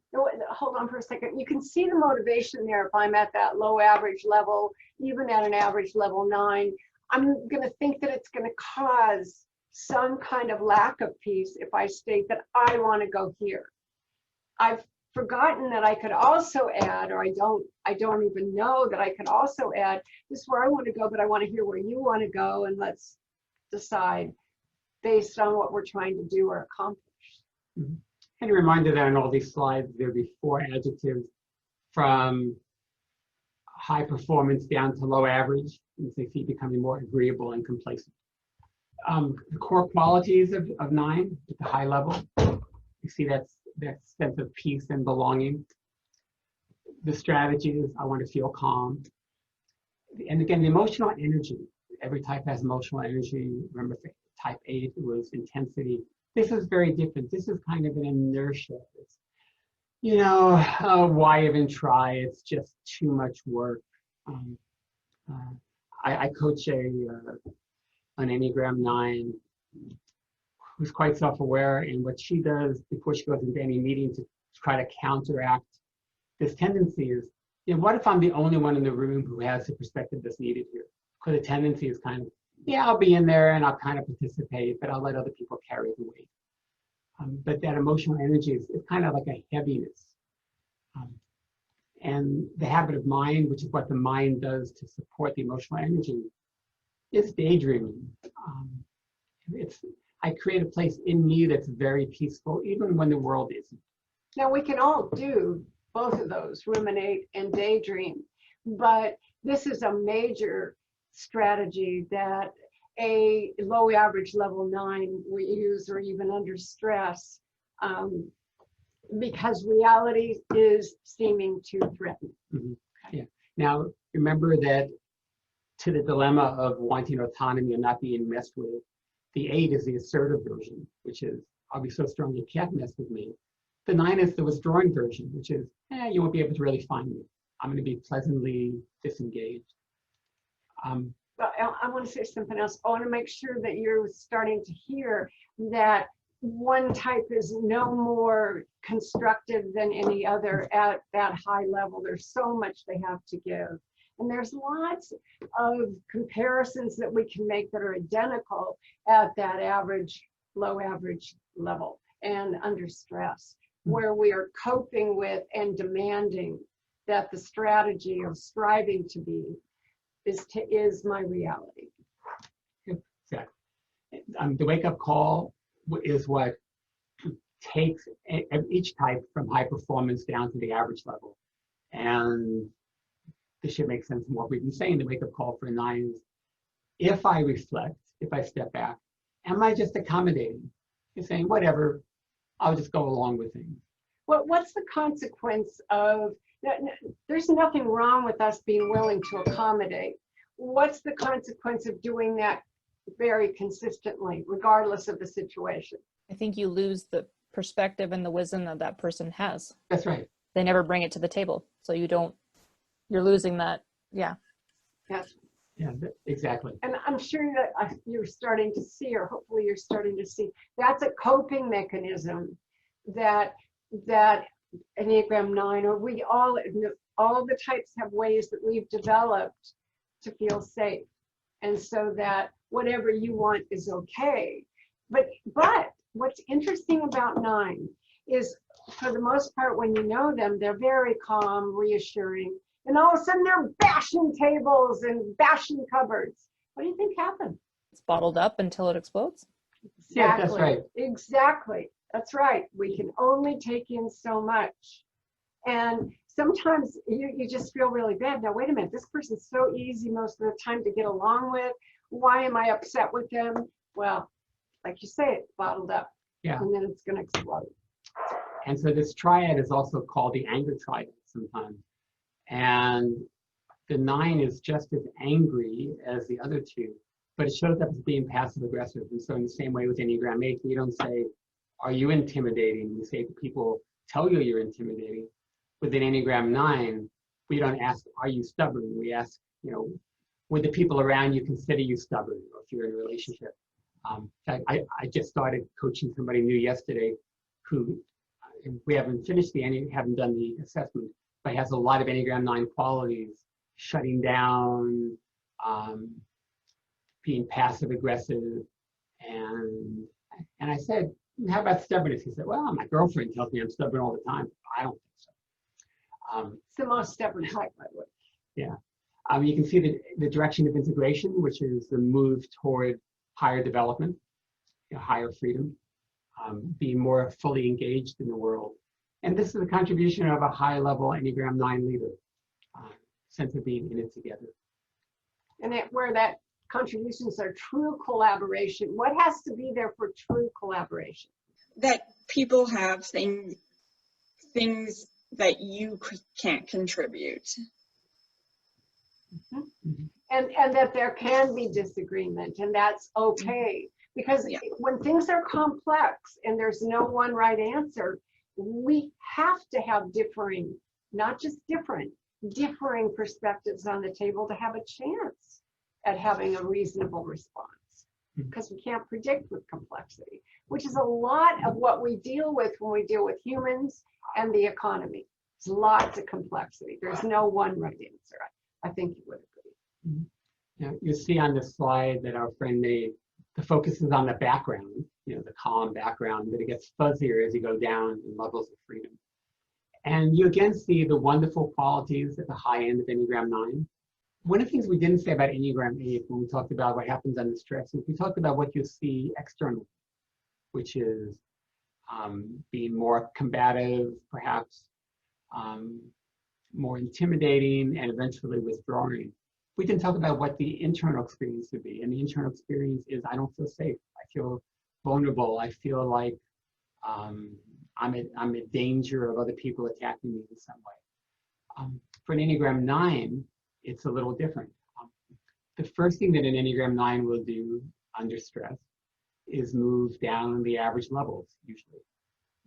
Hold on for a second. You can see the motivation there. If I'm at that low average level, even at an average level 9, I'm going to think that it's going to cause some kind of lack of peace if I state that I want to go here. I've forgotten that I could also add, or I don't even know that I could also add, this is where I want to go, but I want to hear where you want to go, and let's decide based on what we're trying to do or accomplish. Mm-hmm. And a reminder that on all these slides, there'll be 4 adjectives from high performance down to low average, as they see becoming more agreeable and complacent. The core qualities of 9 at the high level, you see that sense of peace and belonging. The strategy is, I want to feel calm. And again, the emotional energy, every type has emotional energy. Remember, for type 8, it was intensity. This is very different. This is kind of an inertia. It's, why even try? It's just too much work. I coach an Enneagram 9 who's quite self-aware, and what she does before she goes into any meeting to try to counteract this tendency is, what if I'm the only one in the room who has the perspective that's needed here? Because the tendency is kind of, I'll be in there and I'll kind of participate, but I'll let other people carry the weight. But that emotional energy is kind of like a heaviness. And the habit of mind, which is what the mind does to support the emotional energy, is daydreaming. I create a place in me that's very peaceful, even when the world isn't. Now, we can all do both of those, ruminate and daydream, but this is a major strategy that a low average level 9 we use, or even under stress, because reality is seeming to threaten. Mm-hmm. Yeah. Now, remember that to the dilemma of wanting autonomy and not being messed with, the 8 is the assertive version, which is, I'll be so strong you can't mess with me. The 9 is the withdrawing version, which is, you won't be able to really find me. I'm going to be pleasantly disengaged. But I want to say something else. I want to make sure that you're starting to hear that one type is no more constructive than any other at that high level. There's so much they have to give. And there's lots of comparisons that we can make that are identical at that average, low average level and under stress, where we are coping with and demanding that the strategy of striving to be is my reality. Exactly. The wake-up call is what takes each type from high performance down to the average level. And this should make sense from what we've been saying. The wake-up call for 9 is, if I reflect, if I step back, am I just accommodating? You're saying, whatever, I'll just go along with things. What's the consequence of, there's nothing wrong with us being willing to accommodate. What's the consequence of doing that very consistently, regardless of the situation? I think you lose the perspective and the wisdom that that person has. That's right. They never bring it to the table. So you're losing that. Yeah. Yes. Yeah, exactly. And I'm sure that you're starting to see, or hopefully you're starting to see, that's a coping mechanism that Enneagram 9, or we all the types have ways that we've developed to feel safe. And so that whatever you want is okay. But what's interesting about 9 is, for the most part, when you know them, they're very calm, reassuring, and all of a sudden they're bashing tables and bashing cupboards. What do you think happened? It's bottled up until it explodes. Yeah, that's right. Exactly. That's right. We can only take in so much. And sometimes you just feel really bad. Now, wait a minute, this person's so easy most of the time to get along with. Why am I upset with them? Well, like you say, it's bottled up. Yeah. And then it's going to explode. And so this triad is also called the anger triad sometimes. And the 9 is just as angry as the other 2, but it shows up as being passive aggressive. And so in the same way with Enneagram 8, we don't say, are you intimidating? We say to people, tell you you're intimidating. With an Enneagram 9, we don't ask, are you stubborn? We ask, would the people around you consider you stubborn, or if you're in a relationship? I just started coaching somebody new yesterday who, we haven't done the assessment, but has a lot of Enneagram 9 qualities: shutting down, being passive aggressive, and I said, how about stubbornness? He said, well, my girlfriend tells me I'm stubborn all the time. I don't think so. It's the most stubborn type, by the way. Yeah. You can see the direction of integration, which is the move toward higher development, higher freedom, being more fully engaged in the world. And this is a contribution of a high-level Enneagram 9 leader, sense of being in it together. And where that contributions are true collaboration. What has to be there for true collaboration? That people have things that you can't contribute. Mm-hmm. And that there can be disagreement, and that's okay. Because when things are complex and there's no one right answer, we have to have differing, not just differing perspectives on the table to have a chance at having a reasonable response. Because we can't predict with complexity, which is a lot of what we deal with when we deal with humans and the economy. There's lots of complexity. There's no one right answer. I think you would agree. Yeah, you see on this slide that our friend made, the focus is on the background, the calm background, but it gets fuzzier as you go down in levels of freedom. And you again see the wonderful qualities at the high end of Enneagram 9. One of the things we didn't say about Enneagram 8 when we talked about what happens under stress is we talked about what you see externally, which is being more combative, perhaps more intimidating, and eventually withdrawing. We didn't talk about what the internal experience would be. And the internal experience is, I don't feel safe. I feel vulnerable. I feel like I'm in danger of other people attacking me in some way. For an Enneagram 9, it's a little different. The first thing that an Enneagram 9 will do under stress is move down the average levels, usually.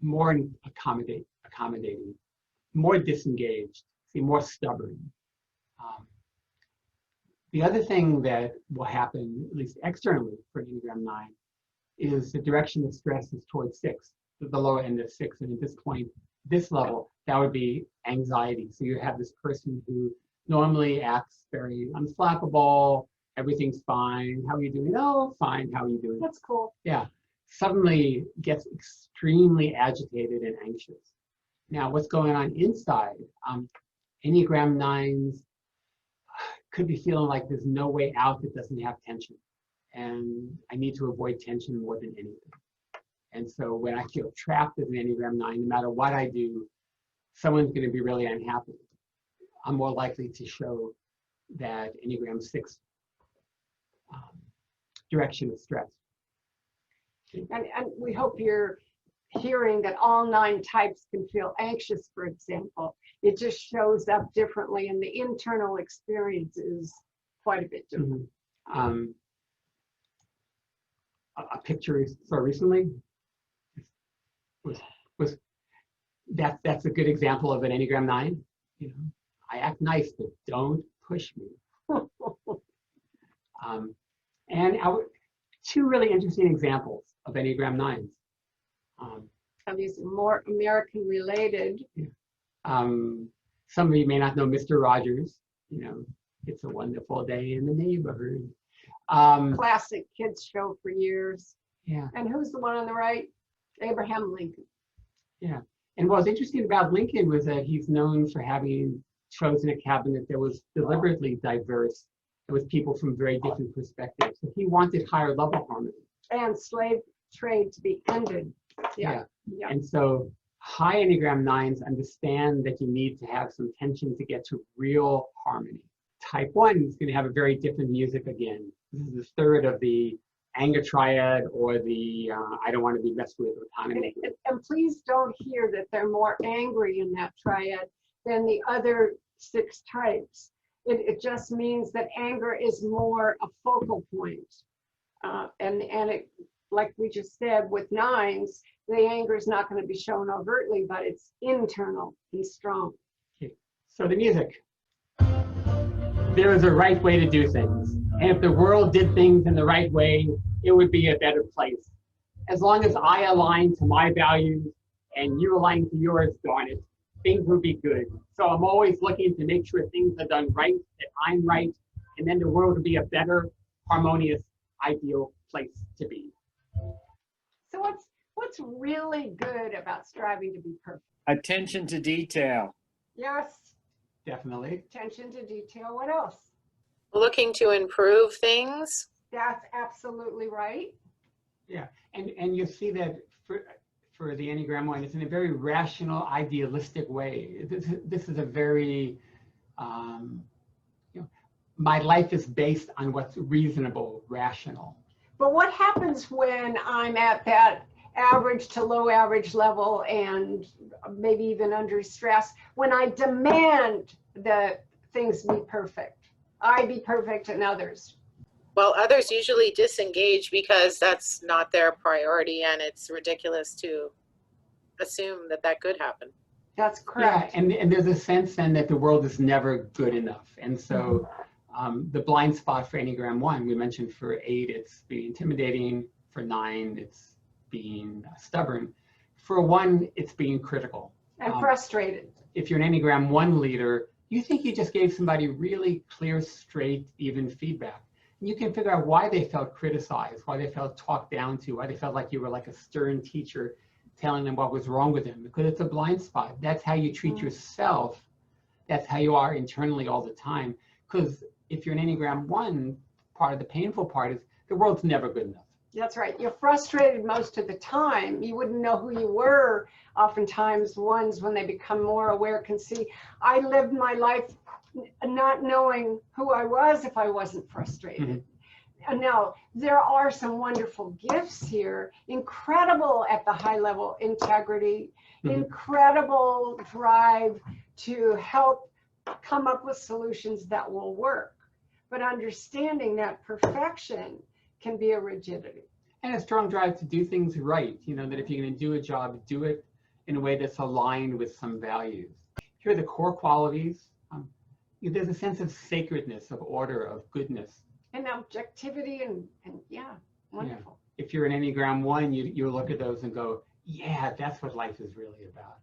More accommodating, more disengaged, more stubborn. The other thing that will happen, at least externally for Enneagram 9, is the direction of stress is towards 6, the lower end of 6. And at this point, this level, that would be anxiety. So you have this person who normally acts very unflappable, everything's fine. How are you doing? Oh, fine. How are you doing? That's cool. Yeah. Suddenly gets extremely agitated and anxious. Now, what's going on inside? Enneagram 9s could be feeling like there's no way out that doesn't have tension. And I need to avoid tension more than anything. And so when I feel trapped as an Enneagram 9, no matter what I do, someone's going to be really unhappy. I'm more likely to show that Enneagram 6 direction of stress. And we hope you're hearing that all 9 types can feel anxious, for example. It just shows up differently, and the internal experience is quite a bit different. A picture I saw recently was that's a good example of an Enneagram 9. I act nice, but don't push me. And two really interesting examples of Enneagram 9s. Of these more American related. Some of you may not know Mr. Rogers. It's a wonderful day in the neighborhood. Classic kids show for years. Yeah, And who's the one on the right? Abraham Lincoln. yeah. And what's interesting about Lincoln was that he's known for having chosen a cabinet that was deliberately diverse. It was people from very different perspectives. So he wanted higher level harmony. And slave trade to be ended. Yeah. Yeah. And so high Enneagram 9s understand that you need to have some tension to get to real harmony. Type 1 is going to have a very different music again. This is the third of the anger triad, or the I don't want to be messed with autonomy. And please don't hear that they're more angry in that triad than the other 6 types. It just means that anger is more a focal point. And it, like we just said, with 9s, the anger is not going to be shown overtly, but it's internal and strong. Okay. So the music. There is a right way to do things. And if the world did things in the right way, it would be a better place. As long as I align to my values and you align to yours, darn it, things would be good. So I'm always looking to make sure things are done right, that I'm right, and then the world would be a better, harmonious, ideal place to be. So what's really good about striving to be perfect? Attention to detail. Yes, Definitely. attention to detail. What else? Looking to improve things. That's absolutely right. Yeah, and you see that for the Enneagram 1, it's in a very rational, idealistic way. This is a very, my life is based on what's reasonable, rational. But what happens when I'm at that average to low average level and maybe even under stress, when I demand that things be perfect? I be perfect and others. Well, others usually disengage because that's not their priority, and it's ridiculous to assume that that could happen. That's Yeah, correct. and there's a sense then that the world is never good enough. And so the blind spot for Enneagram 1, we mentioned for 8, it's being intimidating. For 9, it's being stubborn. For 1, it's being critical. And frustrated. If you're an Enneagram 1 leader, you think you just gave somebody really clear, straight, even feedback. And you can figure out why they felt criticized, why they felt talked down to, why they felt like you were like a stern teacher telling them what was wrong with them, because it's a blind spot. That's how you treat yourself. That's how you are internally all the time. Because if you're an Enneagram 1, part of the painful part is the world's never good enough. That's right. You're frustrated most of the time. You wouldn't know who you were. Oftentimes, ones, when they become more aware, can see, I lived my life not knowing who I was if I wasn't frustrated. And now, there are some wonderful gifts here, incredible at the high level integrity, incredible drive to help come up with solutions that will work. But understanding that perfection can be a rigidity. And a strong drive to do things right. That if you're going to do a job, do it in a way that's aligned with some values. Here are the core qualities. There's a sense of sacredness, of order, of goodness. And objectivity and yeah, wonderful. Yeah. If you're an Enneagram 1, you look at those and go, yeah, that's what life is really about.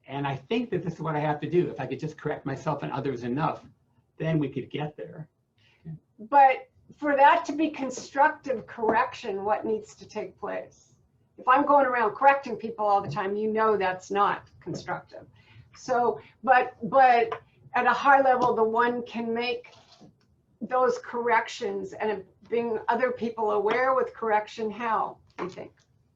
And I think that this is what I have to do. If I could just correct myself and others enough, then we could get there. But for that to be constructive correction, what needs to take place? If I'm going around correcting people all the time, that's not constructive. So, but at a high level, the one can make those corrections and being other people aware with correction. How, do you think,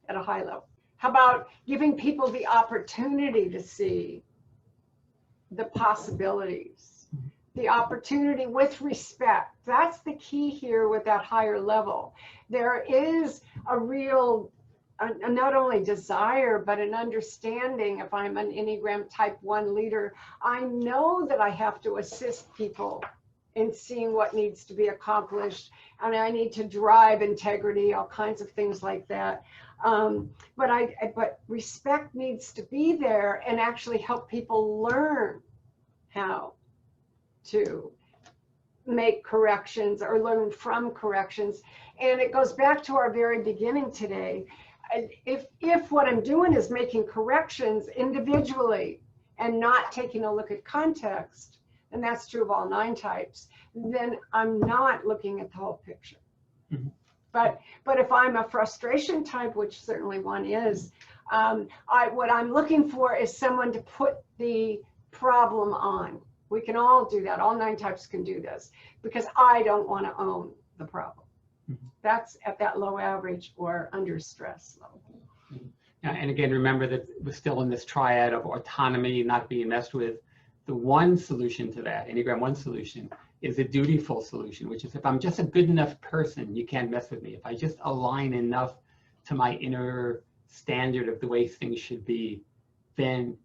at a high level? How about giving people the opportunity to see the possibilities, the opportunity with respect? That's the key here with that higher level. There is a real, not only desire, but an understanding. If I'm an Enneagram Type 1 leader, I know that I have to assist people in seeing what needs to be accomplished, and I need to drive integrity, all kinds of things like that. But respect needs to be there and actually help people learn how to make corrections or learn from corrections. And it goes back to our very beginning today. If what I'm doing is making corrections individually and not taking a look at context, and that's true of all 9 types, then I'm not looking at the whole picture. Mhm. But if I'm a frustration type, which certainly one is, what I'm looking for is someone to put the problem on. We can all do that. All 9 types can do this because I don't want to own the problem. Mhm. That's at that low average or under stress level. And again, remember that we're still in this triad of autonomy, not being messed with. The one solution to that, Enneagram 1 solution, is a dutiful solution, which is if I'm just a good enough person, you can't mess with me. If I just align enough to my inner standard of the way things should be, then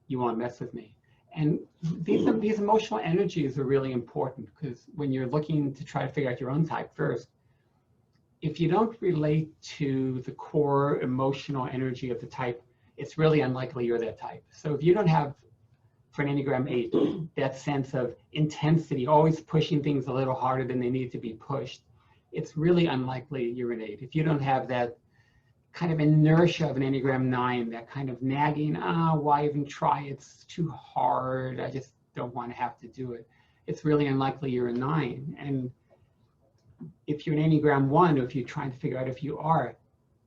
you won't mess with me. And these emotional energies are really important because when you're looking to try to figure out your own type first, if you don't relate to the core emotional energy of the type, it's really unlikely you're that type. So if you don't have, for an Enneagram 8, that sense of intensity, always pushing things a little harder than they need to be pushed, it's really unlikely you're an 8. If you don't have that kind of inertia of an Enneagram 9, that kind of nagging, why even try? It's too hard. I just don't want to have to do it. It's really unlikely you're a 9. And if you're an Enneagram 1, or if you're trying to figure out if you are,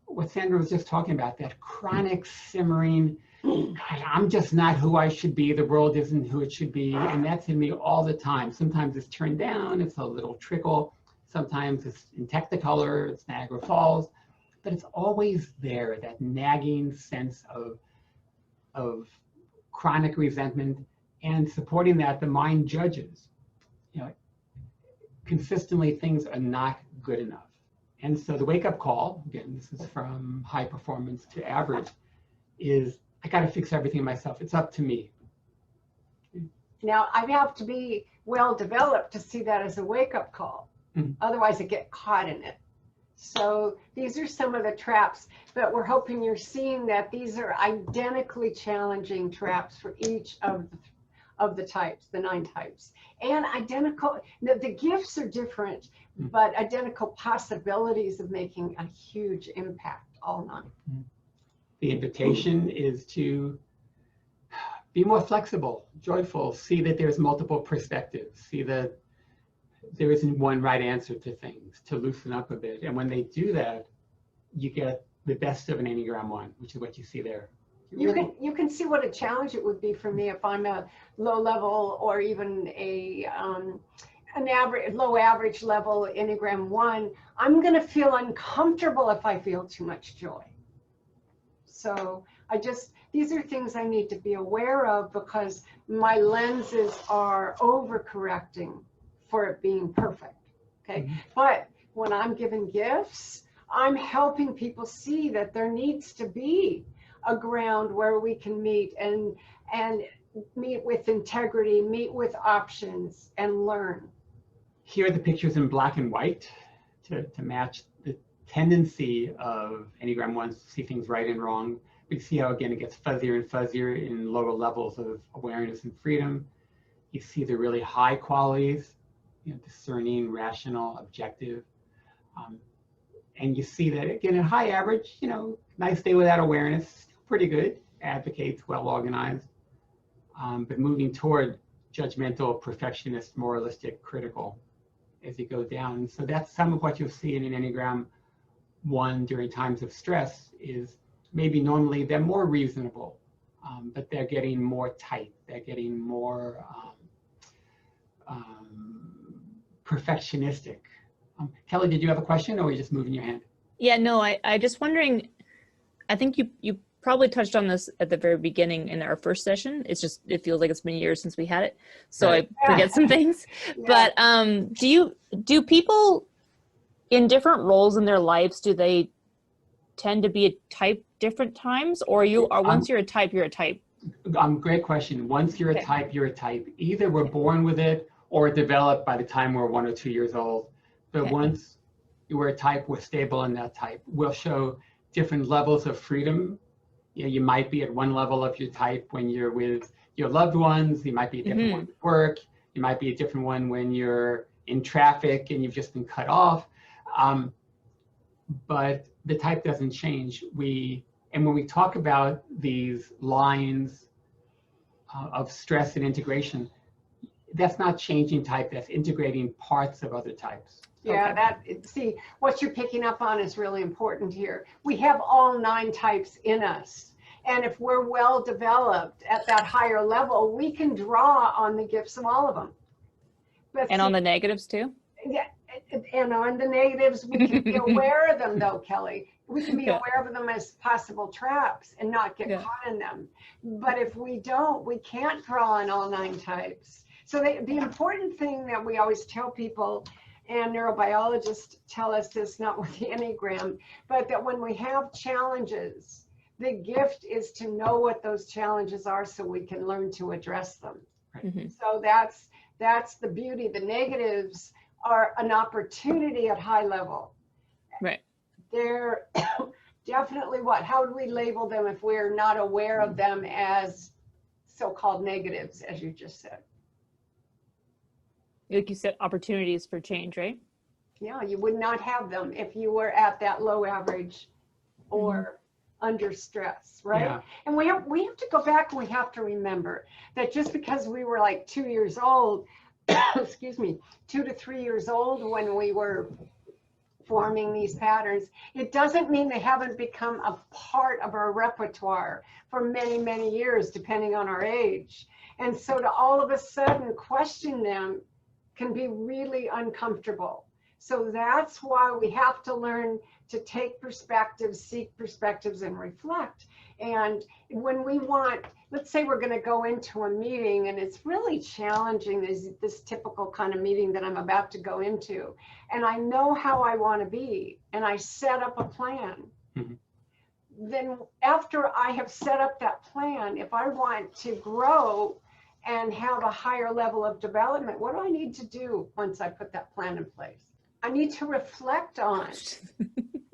what Sandra was just talking about, that chronic simmering, I'm just not who I should be, the world isn't who it should be, and that's in me all the time. Sometimes it's turned down, it's a little trickle, sometimes it's in Technicolor, it's Niagara Falls, but it's always there, that nagging sense of chronic resentment, and supporting that, the mind judges. You know, consistently things are not good enough. And so the wake-up call, again, this is from high performance to average, is I got to fix everything myself. It's up to me. Now, I have to be well developed to see that as a wake-up call. Mhm. Otherwise, I get caught in it. So these are some of the traps, but we're hoping you're seeing that these are identically challenging traps for each of the types, the 9 types. And identical, the gifts are different, but identical possibilities of making a huge impact, all 9. The invitation is to be more flexible, joyful, see that there's multiple perspectives, see that there isn't one right answer to things, to loosen up a bit. And when they do that, you get the best of an Enneagram 1, which is what you see there. You can see what a challenge it would be for me if I'm a low level or even an average, low average level Enneagram 1. I'm going to feel uncomfortable if I feel too much joy. So these are things I need to be aware of because my lenses are overcorrecting for it being perfect. Okay. Mhm. But when I'm giving gifts, I'm helping people see that there needs to be a ground where we can meet and meet with integrity, meet with options, and learn. Here are the pictures in black and white to match the tendency of Enneagram 1s to see things right and wrong. We see how, again, it gets fuzzier and fuzzier in lower levels of awareness and freedom. You see the really high qualities, discerning, rational, objective. And you see that, again, in high average, nice day without awareness, pretty good, advocates, well organized, but moving toward judgmental, perfectionist, moralistic, critical as you go down. And so that's some of what you'll see in an Enneagram 1 during times of stress is maybe normally they're more reasonable, but they're getting more tight. They're getting more perfectionistic. Kelly, did you have a question or were you just moving your hand? Yeah, no, I just wondering, I think you probably touched on this at the very beginning in our first session. It feels like it's been years since we had it. So Right. I forget some things. Yeah. But do people in different roles in their lives, do they tend to be a type different times or once you're a type, you're a type? Great question. Once you're Okay. a type, you're a type. Either we're born with it or developed by the time we're 1 or 2 years old. But Okay. once we're a type, we're stable in that type. We'll show different levels of freedom. You might be at one level of your type when you're with your loved ones. You might be a different one at work. You might be a different one when you're in traffic and you've just been cut off. But the type doesn't change. And when we talk about these lines of stress and integration, that's not changing type, that's integrating parts of other types. Yeah, see, what you're picking up on is really important here. We have all 9 types in us. And if we're well developed at that higher level, we can draw on the gifts of all of them. But And on the negatives too? yeah, and on the negatives, we can be aware of them though, Kelly. We can be Yeah. aware of them as possible traps and not get Yeah. caught in them. But if we don't, we can't draw on all 9 types. So the important thing that we always tell people, and neurobiologists tell us this, not with the Enneagram, but that when we have challenges, the gift is to know what those challenges are so we can learn to address them. Mhm. So that's the beauty. The negatives are an opportunity at high level. Right. They're definitely how would we label them if we're not aware of them as so-called negatives, as you just said? Like you said, opportunities for change, right? Yeah, you would not have them if you were at that low average or under stress, right? Yeah. And we have to go back and we have to remember that just because we were like 2 years old, excuse me, 2 to 3 years old when we were forming these patterns, it doesn't mean they haven't become a part of our repertoire for many, many years, depending on our age. And so to all of a sudden question them can be really uncomfortable. So that's why we have to learn to take perspectives, seek perspectives, and reflect. And when we want, let's say we're going to go into a meeting and it's really challenging, this typical kind of meeting that I'm about to go into, and I know how I want to be, and I set up a plan. Mhm. Then after I have set up that plan, if I want to grow and have a higher level of development, what do I need to do once I put that plan in place? I need to reflect on it,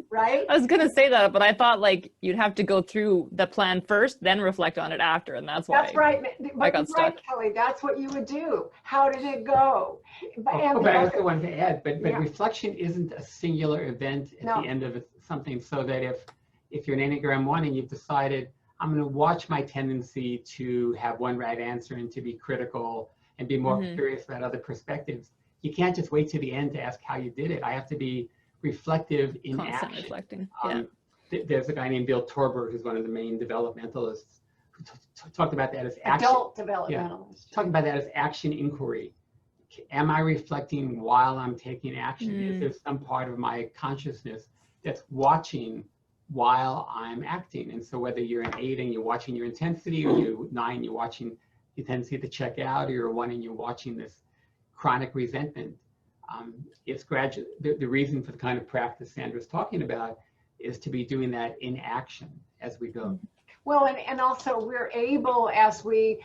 right? I was gonna say that, but I thought like you'd have to go through the plan first, then reflect on it after, and that's why. That's right. But got you're right, stuck. Kelly. That's what you would do. How did it go? But I also wanted to add, but Yeah. reflection isn't a singular event at No. the end of something, so that if you're an Enneagram 1 and you've decided, I'm going to watch my tendency to have one right answer and to be critical and be more Mhm. curious about other perspectives, you can't just wait to the end to ask how you did it. I have to be reflective in Constant action. reflecting. Yeah. There's a guy named Bill Torber, who's one of the main developmentalists, who talked about that as action. Adult developmentalist. Talking about that as action inquiry. Am I reflecting while I'm taking action? Is there some part of my consciousness that's watching while I'm acting? And so whether you're an 8 and you're watching your intensity, or you're 9, you're watching the tendency to check out, or you're 1 and you're watching this chronic resentment, it's gradual. The reason for the kind of practice Sandra's talking about is to be doing that in action as we go. Well, and also we're able, as we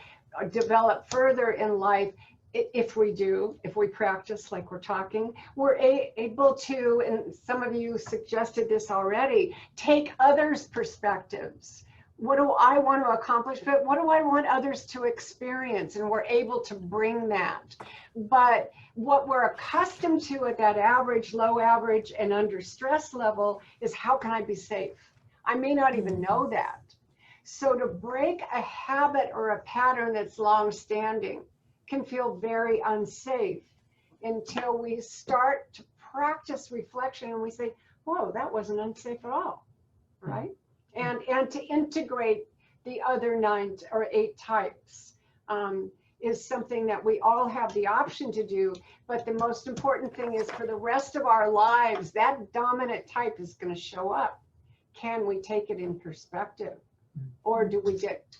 develop further in life, if we practice like we're talking, we're able to, and some of you suggested this already, take others' perspectives. What do I want to accomplish? But what do I want others to experience? And we're able to bring that. But what we're accustomed to at that average, low average, and under stress level is, how can I be safe? I may not even know that. So to break a habit or a pattern that's long-standing can feel very unsafe until we start to practice reflection and we say, whoa, that wasn't unsafe at all, right? And to integrate the other 9 or 8 types is something that we all have the option to do. But the most important thing is, for the rest of our lives, that dominant type is going to show up. Can we take it in perspective, or do we get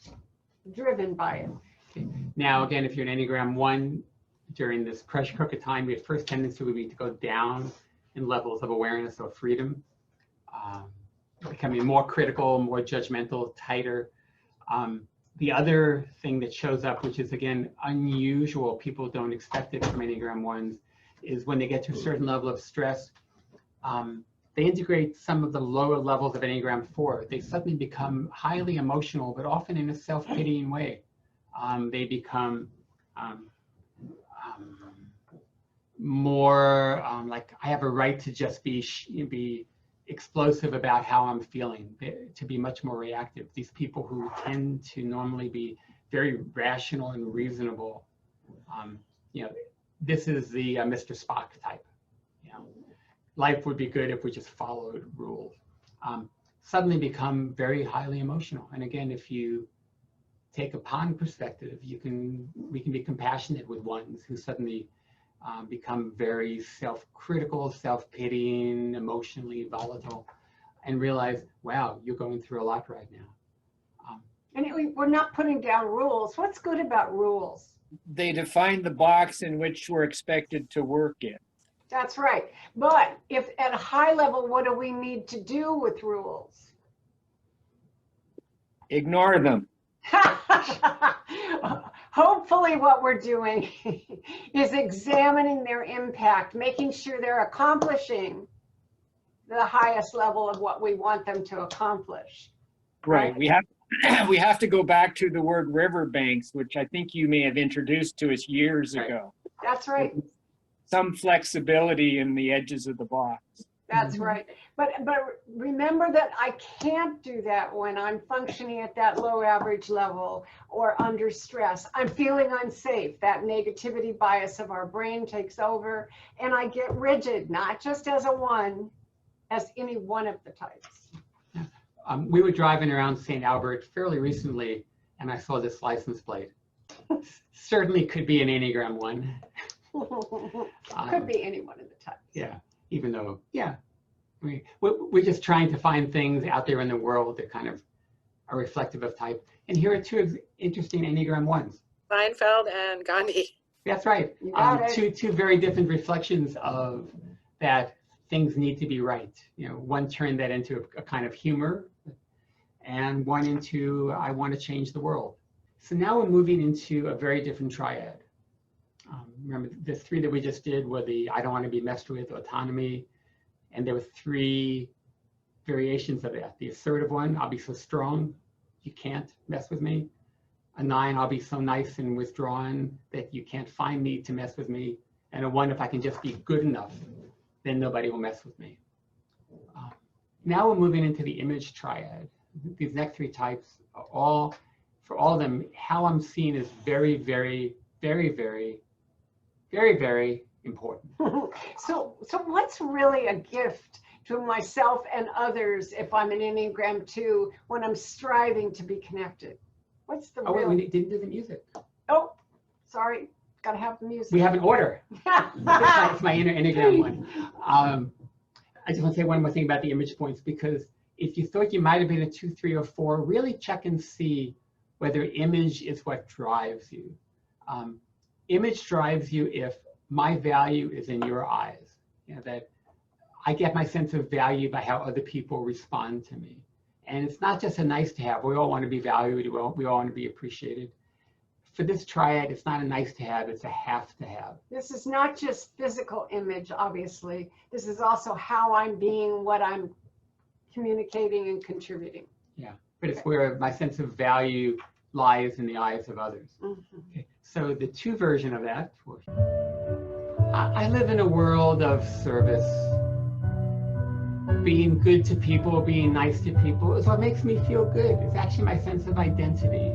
driven by it? Okay. Now, again, if you're an Enneagram 1, during this pressure cooker time, your first tendency would be to go down in levels of awareness or freedom, becoming more critical, more judgmental, tighter. The other thing that shows up, which is, again, unusual, people don't expect it from Enneagram 1s, is when they get to a certain level of stress, they integrate some of the lower levels of Enneagram 4. They suddenly become highly emotional, but often in a self-pitying way. They become more like, I have a right to just be explosive about how I'm feeling, to be much more reactive. These people who tend to normally be very rational and reasonable you know, this is the Mr. Spock type. You know, life would be good if we just followed rules. Suddenly become very highly emotional. And again, if you take a pond perspective, we can be compassionate with ones who suddenly become very self-critical, self-pitying, emotionally volatile, and realize, wow, you're going through a lot right now. And we're not putting down rules. What's good about rules? They define the box in which we're expected to work in. That's right. But if at a high level, what do we need to do with rules? Ignore them. Hopefully what we're doing is examining their impact, making sure they're accomplishing the highest level of what we want them to accomplish. Right. We have to go back to the word riverbanks, which I think you may have introduced to us years ago. That's right. Some flexibility in the edges of the box. That's right. But remember that I can't do that when I'm functioning at that low average level or under stress. I'm feeling unsafe. That negativity bias of our brain takes over, and I get rigid, not just as a one, as any one of the types. We were driving around St. Albert fairly recently, and I saw this license plate. Certainly could be an Enneagram 1. Could be any one of the types. Yeah, even though, yeah, we're just trying to find things out there in the world that kind of are reflective of type. And here are two interesting Enneagram 1s. Seinfeld and Gandhi. That's right. You got it. Two very different reflections of that things need to be right. You know, one turned that into a kind of humor, and one into I want to change the world. So now we're moving into a very different triad. Remember, the 3 that we just did were the I don't want to be messed with, autonomy, and there were 3 variations of that. The assertive one, I'll be so strong, you can't mess with me. A 9, I'll be so nice and withdrawn that you can't find me to mess with me. And a 1, if I can just be good enough, then nobody will mess with me. Now we're moving into the image triad. These next 3 types are all, for all of them, how I'm seen is very, very, very, very, very, very important. So what's really a gift to myself and others if I'm an Enneagram 2 when I'm striving to be connected? What's the Oh, real? wait, we didn't do the music. Oh, sorry, gotta have the music. We have an order. It's my inner Enneagram 1. I just want to say one more thing about the image points, because if you thought you might have been a 2, 3, or 4, really check and see whether image is what drives you. Image drives you if my value is in your eyes. You know, that I get my sense of value by how other people respond to me. And it's not just a nice to have. We all want to be valued. We all want to be appreciated. For this triad, it's not a nice to have, it's a have to have. This is not just physical image, obviously. This is also how I'm being, what I'm communicating and contributing. Yeah, but it's where my sense of value lies in the eyes of others. Mm-hmm. Okay. So the 2 version of that, I live in a world of service. Being good to people, being nice to people is what makes me feel good. It's actually my sense of identity.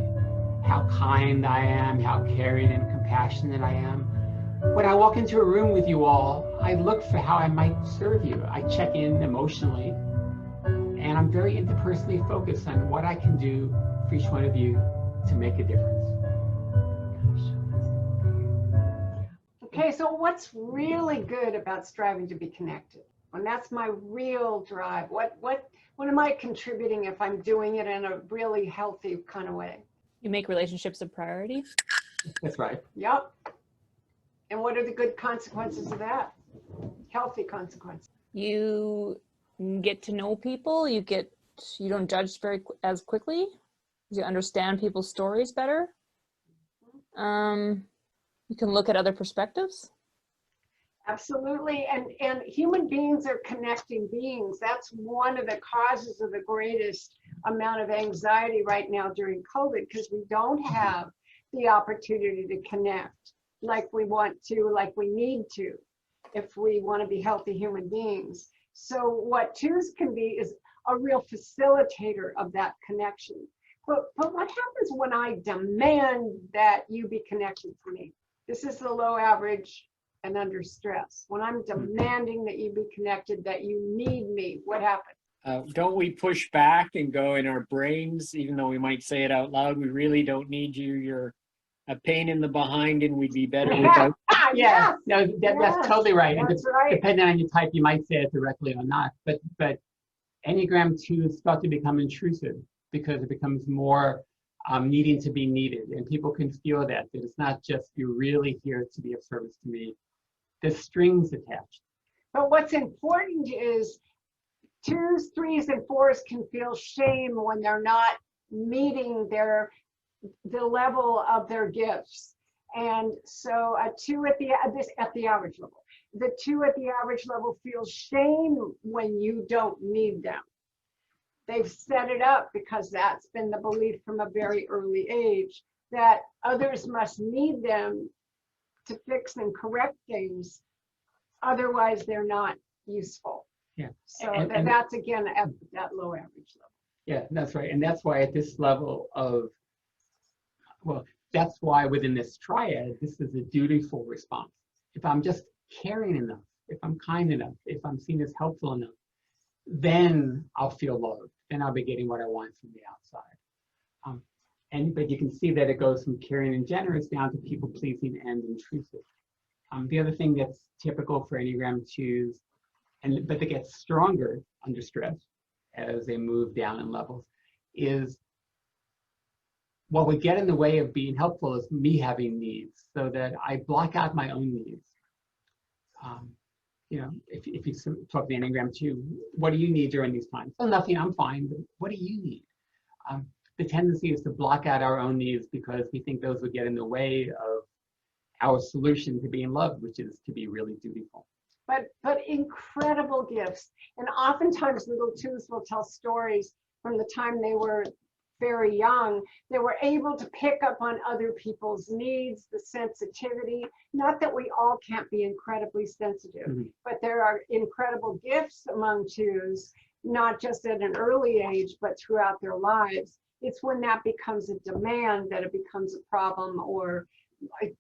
How kind I am, how caring and compassionate I am. When I walk into a room with you all, I look for how I might serve you. I check in emotionally, and I'm very interpersonally focused on what I can do for each one of you to make a difference. Okay, so what's really good about striving to be connected? When that's my real drive, what am I contributing if I'm doing it in a really healthy kind of way? You make relationships a priority. That's right. Yep. And what are the good consequences of that? Healthy consequences. You get to know people. You don't judge as quickly. You understand people's stories better. You can look at other perspectives. Absolutely. And human beings are connecting beings. That's one of the causes of the greatest amount of anxiety right now during COVID, because we don't have the opportunity to connect like we want to, like we need to, if we want to be healthy human beings. So what 2s can be is a real facilitator of that connection. But what happens when I demand that you be connected to me? This is the low average and under stress. When I'm demanding that you be connected, that you need me, what happens? Don't we push back and go in our brains, even though we might say it out loud, we really don't need you. You're a pain in the behind and we'd be better without. Yeah, no, that's Yes, totally right. And that's right. depending on your type, you might say it directly or not. But Enneagram 2 start to become intrusive because it becomes more needing to be needed. And people can feel that it's not just you're really here to be of service to me. There's strings attached. But what's important is 2s, 3s, and 4s can feel shame when they're not meeting the level of their gifts. And so a 2 at the average level, the 2 at the average level feels shame when you don't need them. They've set it up because that's been the belief from a very early age that others must need them to fix and correct things. Otherwise, they're not useful. Yeah. So And that's again at that low average level. yeah, that's right. And that's why at this level of, well, that's why within this triad, this is a dutiful response. If I'm just caring enough, if I'm kind enough, if I'm seen as helpful enough, then I'll feel loved. Then I'll be getting what I want from the outside. But you can see that it goes from caring and generous down to people pleasing and intrusive. The other thing that's typical for Enneagram 2s, but that gets stronger under stress as they move down in levels, is what would get in the way of being helpful is me having needs, so that I block out my own needs. If you talk to the Enneagram 2, what do you need during these times? Well, nothing, I'm fine, but what do you need? The tendency is to block out our own needs because we think those would get in the way of our solution to being loved, which is to be really dutiful. But incredible gifts. And oftentimes little 2s will tell stories from the time they were very young. They were able to pick up on other people's needs, the sensitivity. Not that we all can't be incredibly sensitive, but there are incredible gifts among 2s, not just at an early age, but throughout their lives. It's when that becomes a demand that it becomes a problem, or it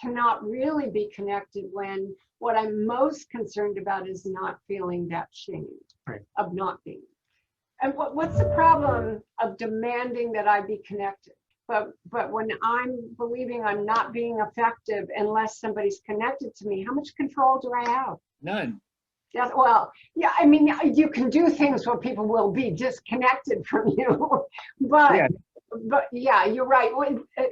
cannot really be connected, when what I'm most concerned about is not feeling that shame of not being. And what's the problem of demanding that I be connected? But when I'm believing I'm not being effective unless somebody's connected to me, how much control do I have? None. Yeah, well, yeah, I mean, you can do things where people will be disconnected from you, but yeah, you're right.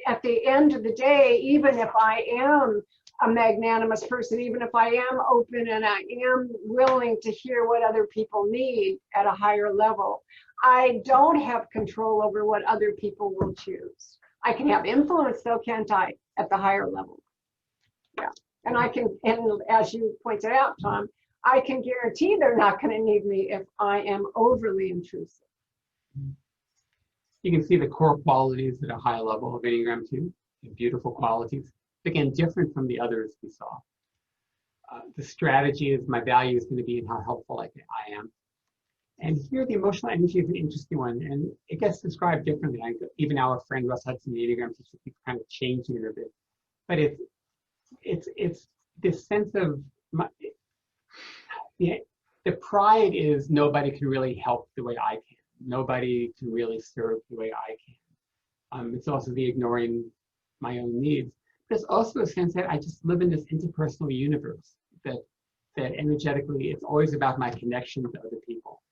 At the end of the day, even if I am a magnanimous person, even if I am open and I am willing to hear what other people need at a higher level, I don't have control over what other people will choose. I can have influence though, can't I, at the higher level? Yeah, and I can, and as you pointed out, Tom, I can guarantee they're not going to need me if I am overly intrusive. You can see the core qualities at a high level of Enneagram 2, the beautiful qualities. Again, different from the others we saw. The strategy is my value is going to be in how helpful I am. And here the emotional energy is an interesting one, and it gets described differently. Even our friend Russ Hudson, the Enneagram teacher, keeps kind of changing it a bit. But it's this sense of the pride is nobody can really help the way I can. Nobody can really serve the way I can. It's also the ignoring my own needs. There's also a sense that I just live in this interpersonal universe that energetically it's always about my connection to other people.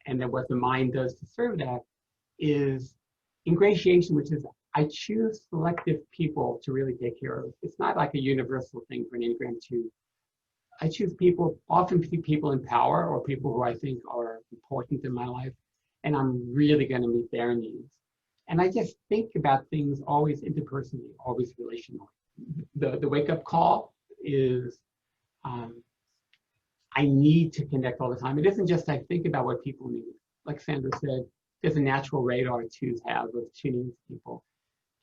And that what the mind does to serve that is ingratiation, which is I choose selective people to really take care of. It's not like a universal thing for an Enneagram 2. I choose people, often people in power or people who I think are important in my life, and I'm really going to meet their needs. And I just think about things always interpersonally, always relationally. The wake-up call is I need to connect all the time. It isn't just I think about what people need. Like Sandra said, there's a natural radar 2s have of tuning to people.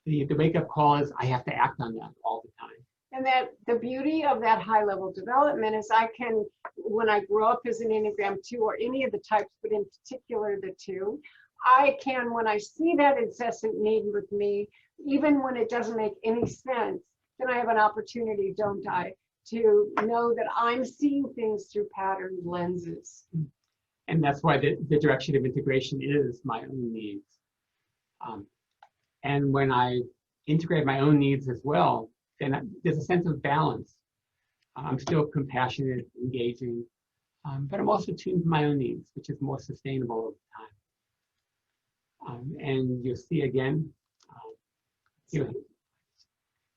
The wake-up call is I have to act on that all the time. And that the beauty of that high level development is I can, when I grow up as an Enneagram 2 or any of the types, but in particular the 2, I can, when I see that incessant need with me, even when it doesn't make any sense, then I have an opportunity, don't I, to know that I'm seeing things through pattern lenses. And that's why the direction of integration is my own needs. And when I integrate my own needs as well, then there's a sense of balance. I'm still compassionate, engaging, but I'm also tuned to my own needs, which is more sustainable over time. And you'll see again,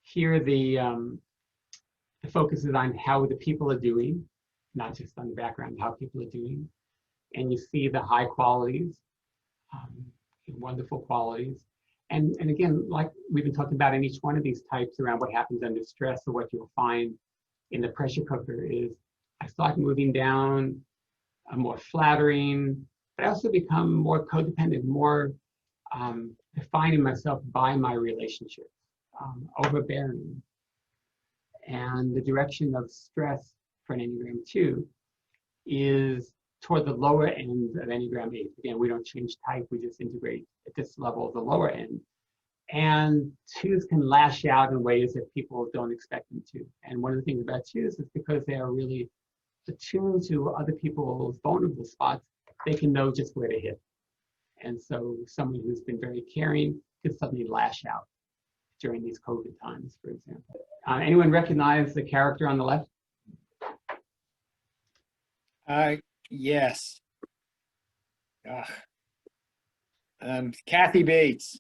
here the focus is on how the people are doing, not just on the background, how people are doing. And you see the high qualities, wonderful qualities. And again, like we've been talking about in each one of these types around what happens under stress, or what you'll find in the pressure cooker is I start moving down, more flattering, but I also become more codependent, more defining myself by my relationships, overbearing. And the direction of stress for an Enneagram 2 is toward the lower end of Enneagram 8. Again, we don't change type, we just integrate at this level, the lower end. And 2s can lash out in ways that people don't expect them to. And one of the things about 2s is because they are really attuned to other people's vulnerable spots, they can know just where to hit. And so someone who's been very caring could suddenly lash out during these COVID times, for example. Anyone recognize the character on the left? Yes. Kathy Bates.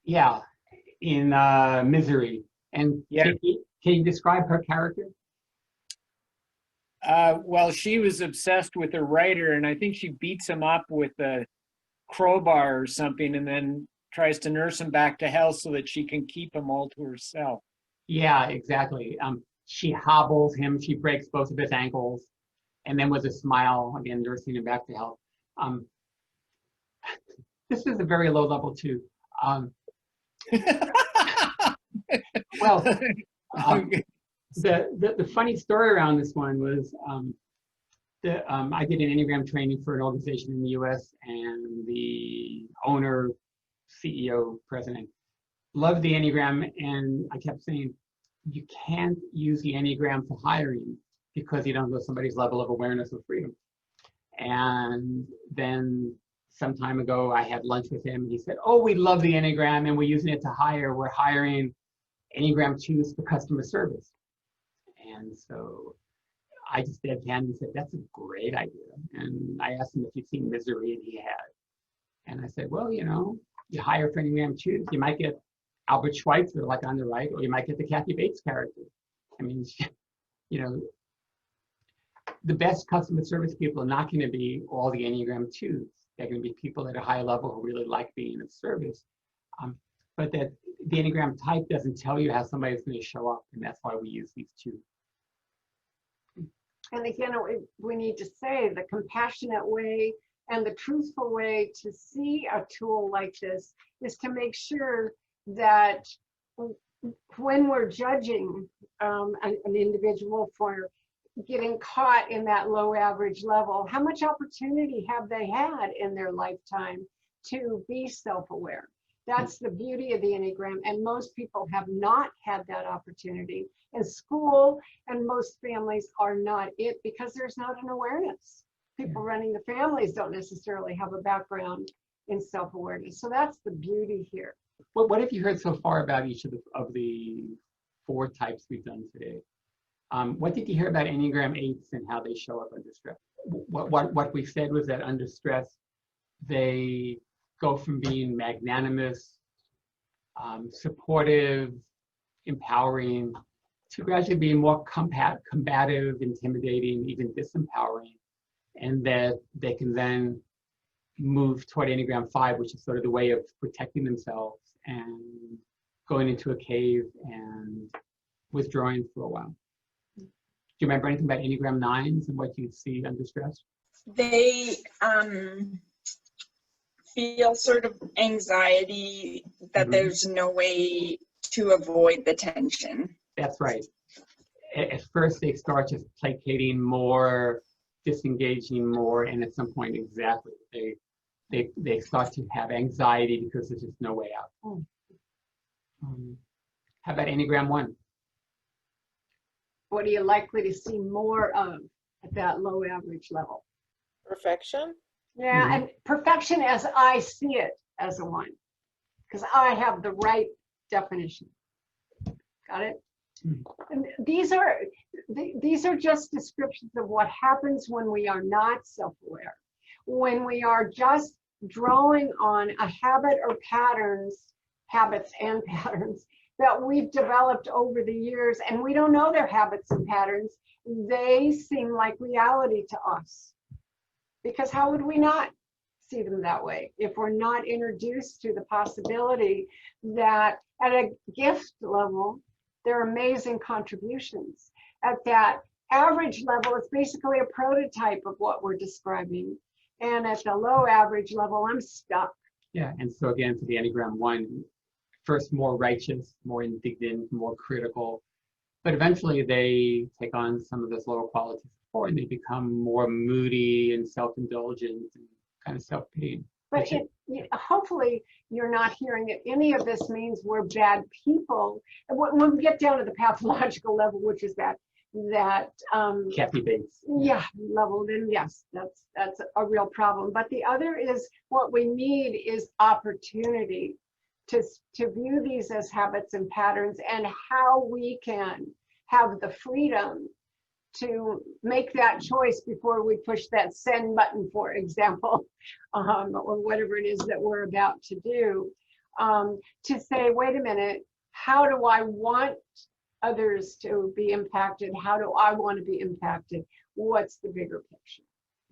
Yeah, in Misery. And Yeah. can you describe her character? Well, she was obsessed with her writer, and I think she beats him up with a crowbar or something, and then tries to nurse him back to health so that she can keep him all to herself. Yeah, exactly. She hobbles him, she breaks both of his ankles, and then with a smile, again, nursing him back to health. This is a very low level too. Well, the funny story around this one was I did an Enneagram training for an organization in the US, and the owner, CEO, president loved the Enneagram, and I kept saying, you can't use the Enneagram for hiring because you don't know somebody's level of awareness of freedom. And then some time ago, I had lunch with him, and he said, oh, we love the Enneagram, and we're using it to hire. We're hiring Enneagram 2s for customer service. And so I just deadpanned and said, that's a great idea. And I asked him if he'd seen Misery, and he had. And I said, well, you hire for Enneagram 2s, you might get Albert Schweitzer, like on the right, or you might get the Kathy Bates character. I mean, the best customer service people are not going to be all the Enneagram 2s. They're going to be people at a high level who really like being of service. But that the Enneagram type doesn't tell you how somebody's going to show up, and that's why we use these 2. And again, we need to say the compassionate way and the truthful way to see a tool like this is to make sure that when we're judging an individual for getting caught in that low average level, how much opportunity have they had in their lifetime to be self-aware? That's the beauty of the Enneagram, and most people have not had that opportunity in school, and most families are not it because there's not an awareness. People running the families don't necessarily have a background in self-awareness. So that's the beauty here. What have you heard so far about each of the 4 types we've done today? What did you hear about Enneagram 8s and how they show up under stress? What we said was that under stress, they go from being magnanimous, supportive, empowering, to gradually being more combative, intimidating, even disempowering, and that they can then move toward Enneagram 5, which is sort of the way of protecting themselves and going into a cave and withdrawing for a while. Do you remember anything about Enneagram 9s and what you'd see under stress? They feel sort of anxiety that there's no way to avoid the tension. That's right. At first, they start just placating more, disengaging more, and at some point, exactly, they start to have anxiety because there's just no way out. How about Enneagram 1? What are you likely to see more of at that low average level? Perfection. Yeah, and perfection as I see it as a 1, because I have the right definition. Got it? And these are just descriptions of what happens when we are not self-aware, when we are just drawing on a habit or habits and patterns that we've developed over the years, and we don't know their habits and patterns. They seem like reality to us, because how would we not see them that way if we're not introduced to the possibility that at a gift level, they're amazing contributions. At that average level, it's basically a prototype of what we're describing. And at the low average level, I'm stuck. Yeah, and so again, for the Enneagram 1, first more righteous, more indignant, more critical, but eventually they take on some of those lower qualities before, and they become more moody and self-indulgent and kind of self-pity. But hopefully you're not hearing that any of this means we're bad people. And when we get down to the pathological level, which is that Kathy Bates. yeah, level, then yes, that's a real problem. But the other is what we need is opportunity to view these as habits and patterns, and how we can have the freedom to make that choice before we push that send button, for example, or whatever it is that we're about to do, to say, wait a minute, how do I want others to be impacted? How do I want to be impacted? What's the bigger picture?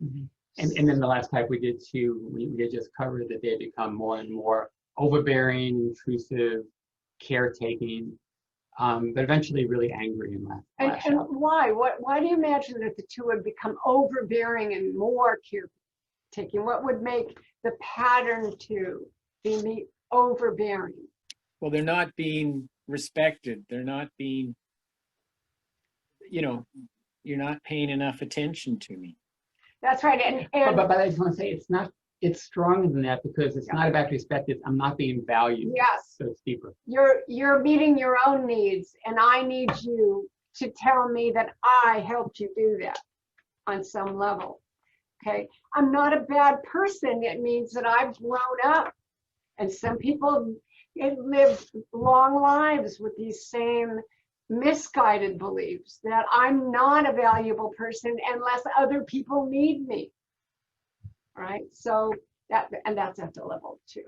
Mm-hmm. And then the last type we did too, we did just cover that they become more and more overbearing, intrusive, caretaking, but eventually really angry and lash And out. why? Why do you imagine that the two would become overbearing and more caretaking? What would make the pattern to be overbearing? Well, they're not being respected. They're not being, you're not paying enough attention to me. That's right. And But I just want to say it's stronger than that, because it's not about respect, it's I'm not being valued. yes, So it's deeper. you're meeting your own needs, and I need you to tell me that I helped you do that on some level. Okay, I'm not a bad person. It means that I've grown up, and some people live long lives with these same misguided beliefs that I'm not a valuable person unless other people need me. Right? So that's at the level 2.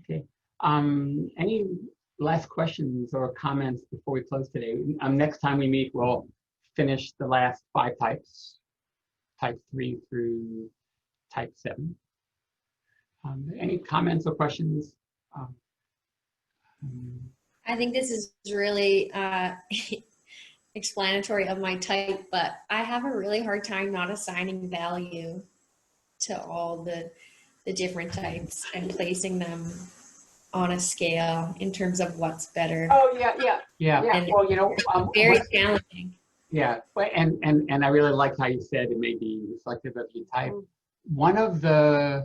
Okay. Any last questions or comments before we close today? Next time we meet, we'll finish the last 5 types, type 3 through type 7. Any comments or questions? I think this is really explanatory of my type, but I have a really hard time not assigning value to all the different types and placing them on a scale in terms of what's better. Oh yeah. Yeah. Well, Very challenging. Yeah, and I really like how you said it may be reflective of your type. One of the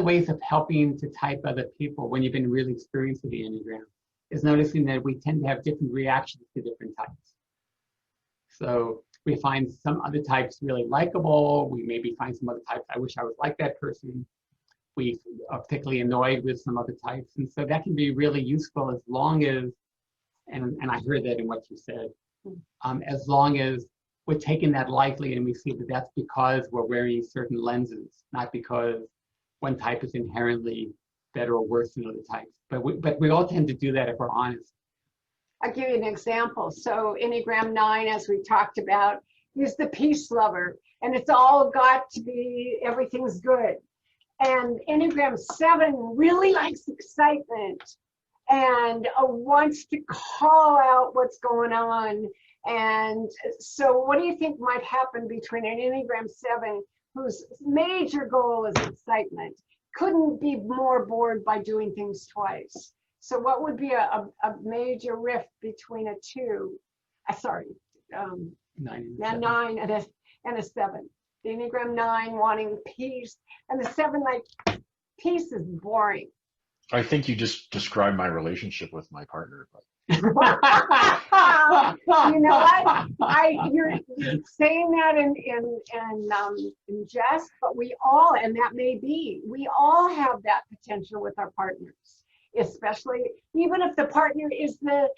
ways of helping to type other people when you've been really experienced with the Enneagram is noticing that we tend to have different reactions to different types. So we find some other types really likable. We maybe find some other types, I wish I was like that person. We are particularly annoyed with some other types. And so that can be really useful as long as, and I heard that in what you said, as long as we're taking that lightly and we see that that's because we're wearing certain lenses, not because one type is inherently better or worse than other types. But we all tend to do that if we're honest. I'll give you an example. So Enneagram 9, as we talked about, is the peace lover, and it's all got to be, everything's good. And Enneagram 7 really likes excitement and wants to call out what's going on. And so what do you think might happen between an Enneagram 7 whose major goal is excitement, couldn't be more bored by doing things twice? So what would be a major rift between a 2, 9 and a 7? The Enneagram 9 wanting peace, and the 7 like, peace is boring. I think you just described my relationship with my partner. But You know what? You're saying that in jest, but we all, and that may be, we all have that potential with our partners, especially even if the partner is the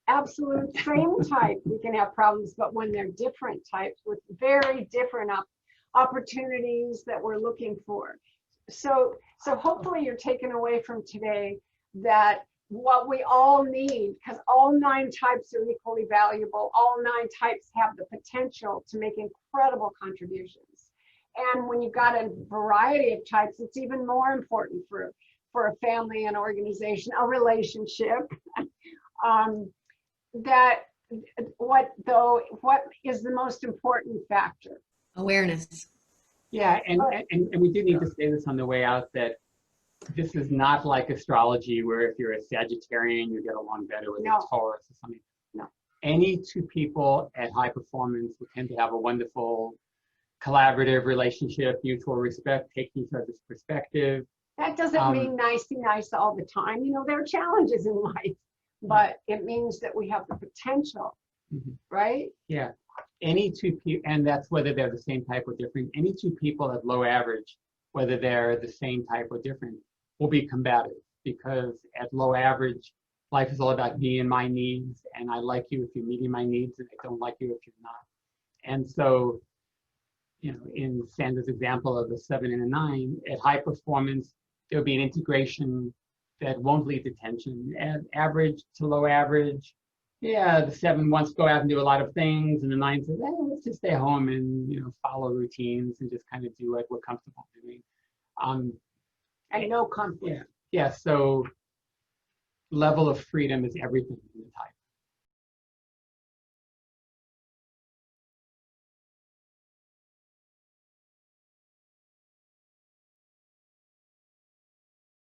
absolute same type, we can have problems, but when they're different types with very different opportunities that we're looking for. So hopefully you're taking away from today that what we all need, because all 9 types are equally valuable. All 9 types have the potential to make incredible contributions. And when you've got a variety of types, it's even more important for a family, an organization, a relationship. What is the most important factor? Awareness. Yeah, and we do need to say this on the way out, that this is not like astrology where if you're a Sagittarian, you get along better with a Taurus or something. No. Any 2 people at high performance will tend to have a wonderful collaborative relationship, mutual respect, taking each other's perspective. That doesn't mean nice all the time. You know, there are challenges in life, but it means that we have the potential, right? Yeah. Any 2 people, and that's whether they're the same type or different, any 2 people at low average, whether they're the same type or different, will be combative, because at low average, life is all about me and my needs, and I like you if you're meeting my needs, and I don't like you if you're not. And so, you know, in Sandra's example of the 7 and a 9, at high performance, there'll be an integration that won't lead to tension. At average to low average, yeah, the 7 wants to go out and do a lot of things, and the 9 says, let's just stay home and, you know, follow routines and just kind of do what we're comfortable doing. And no conflict. Yeah. So level of freedom is everything in the type.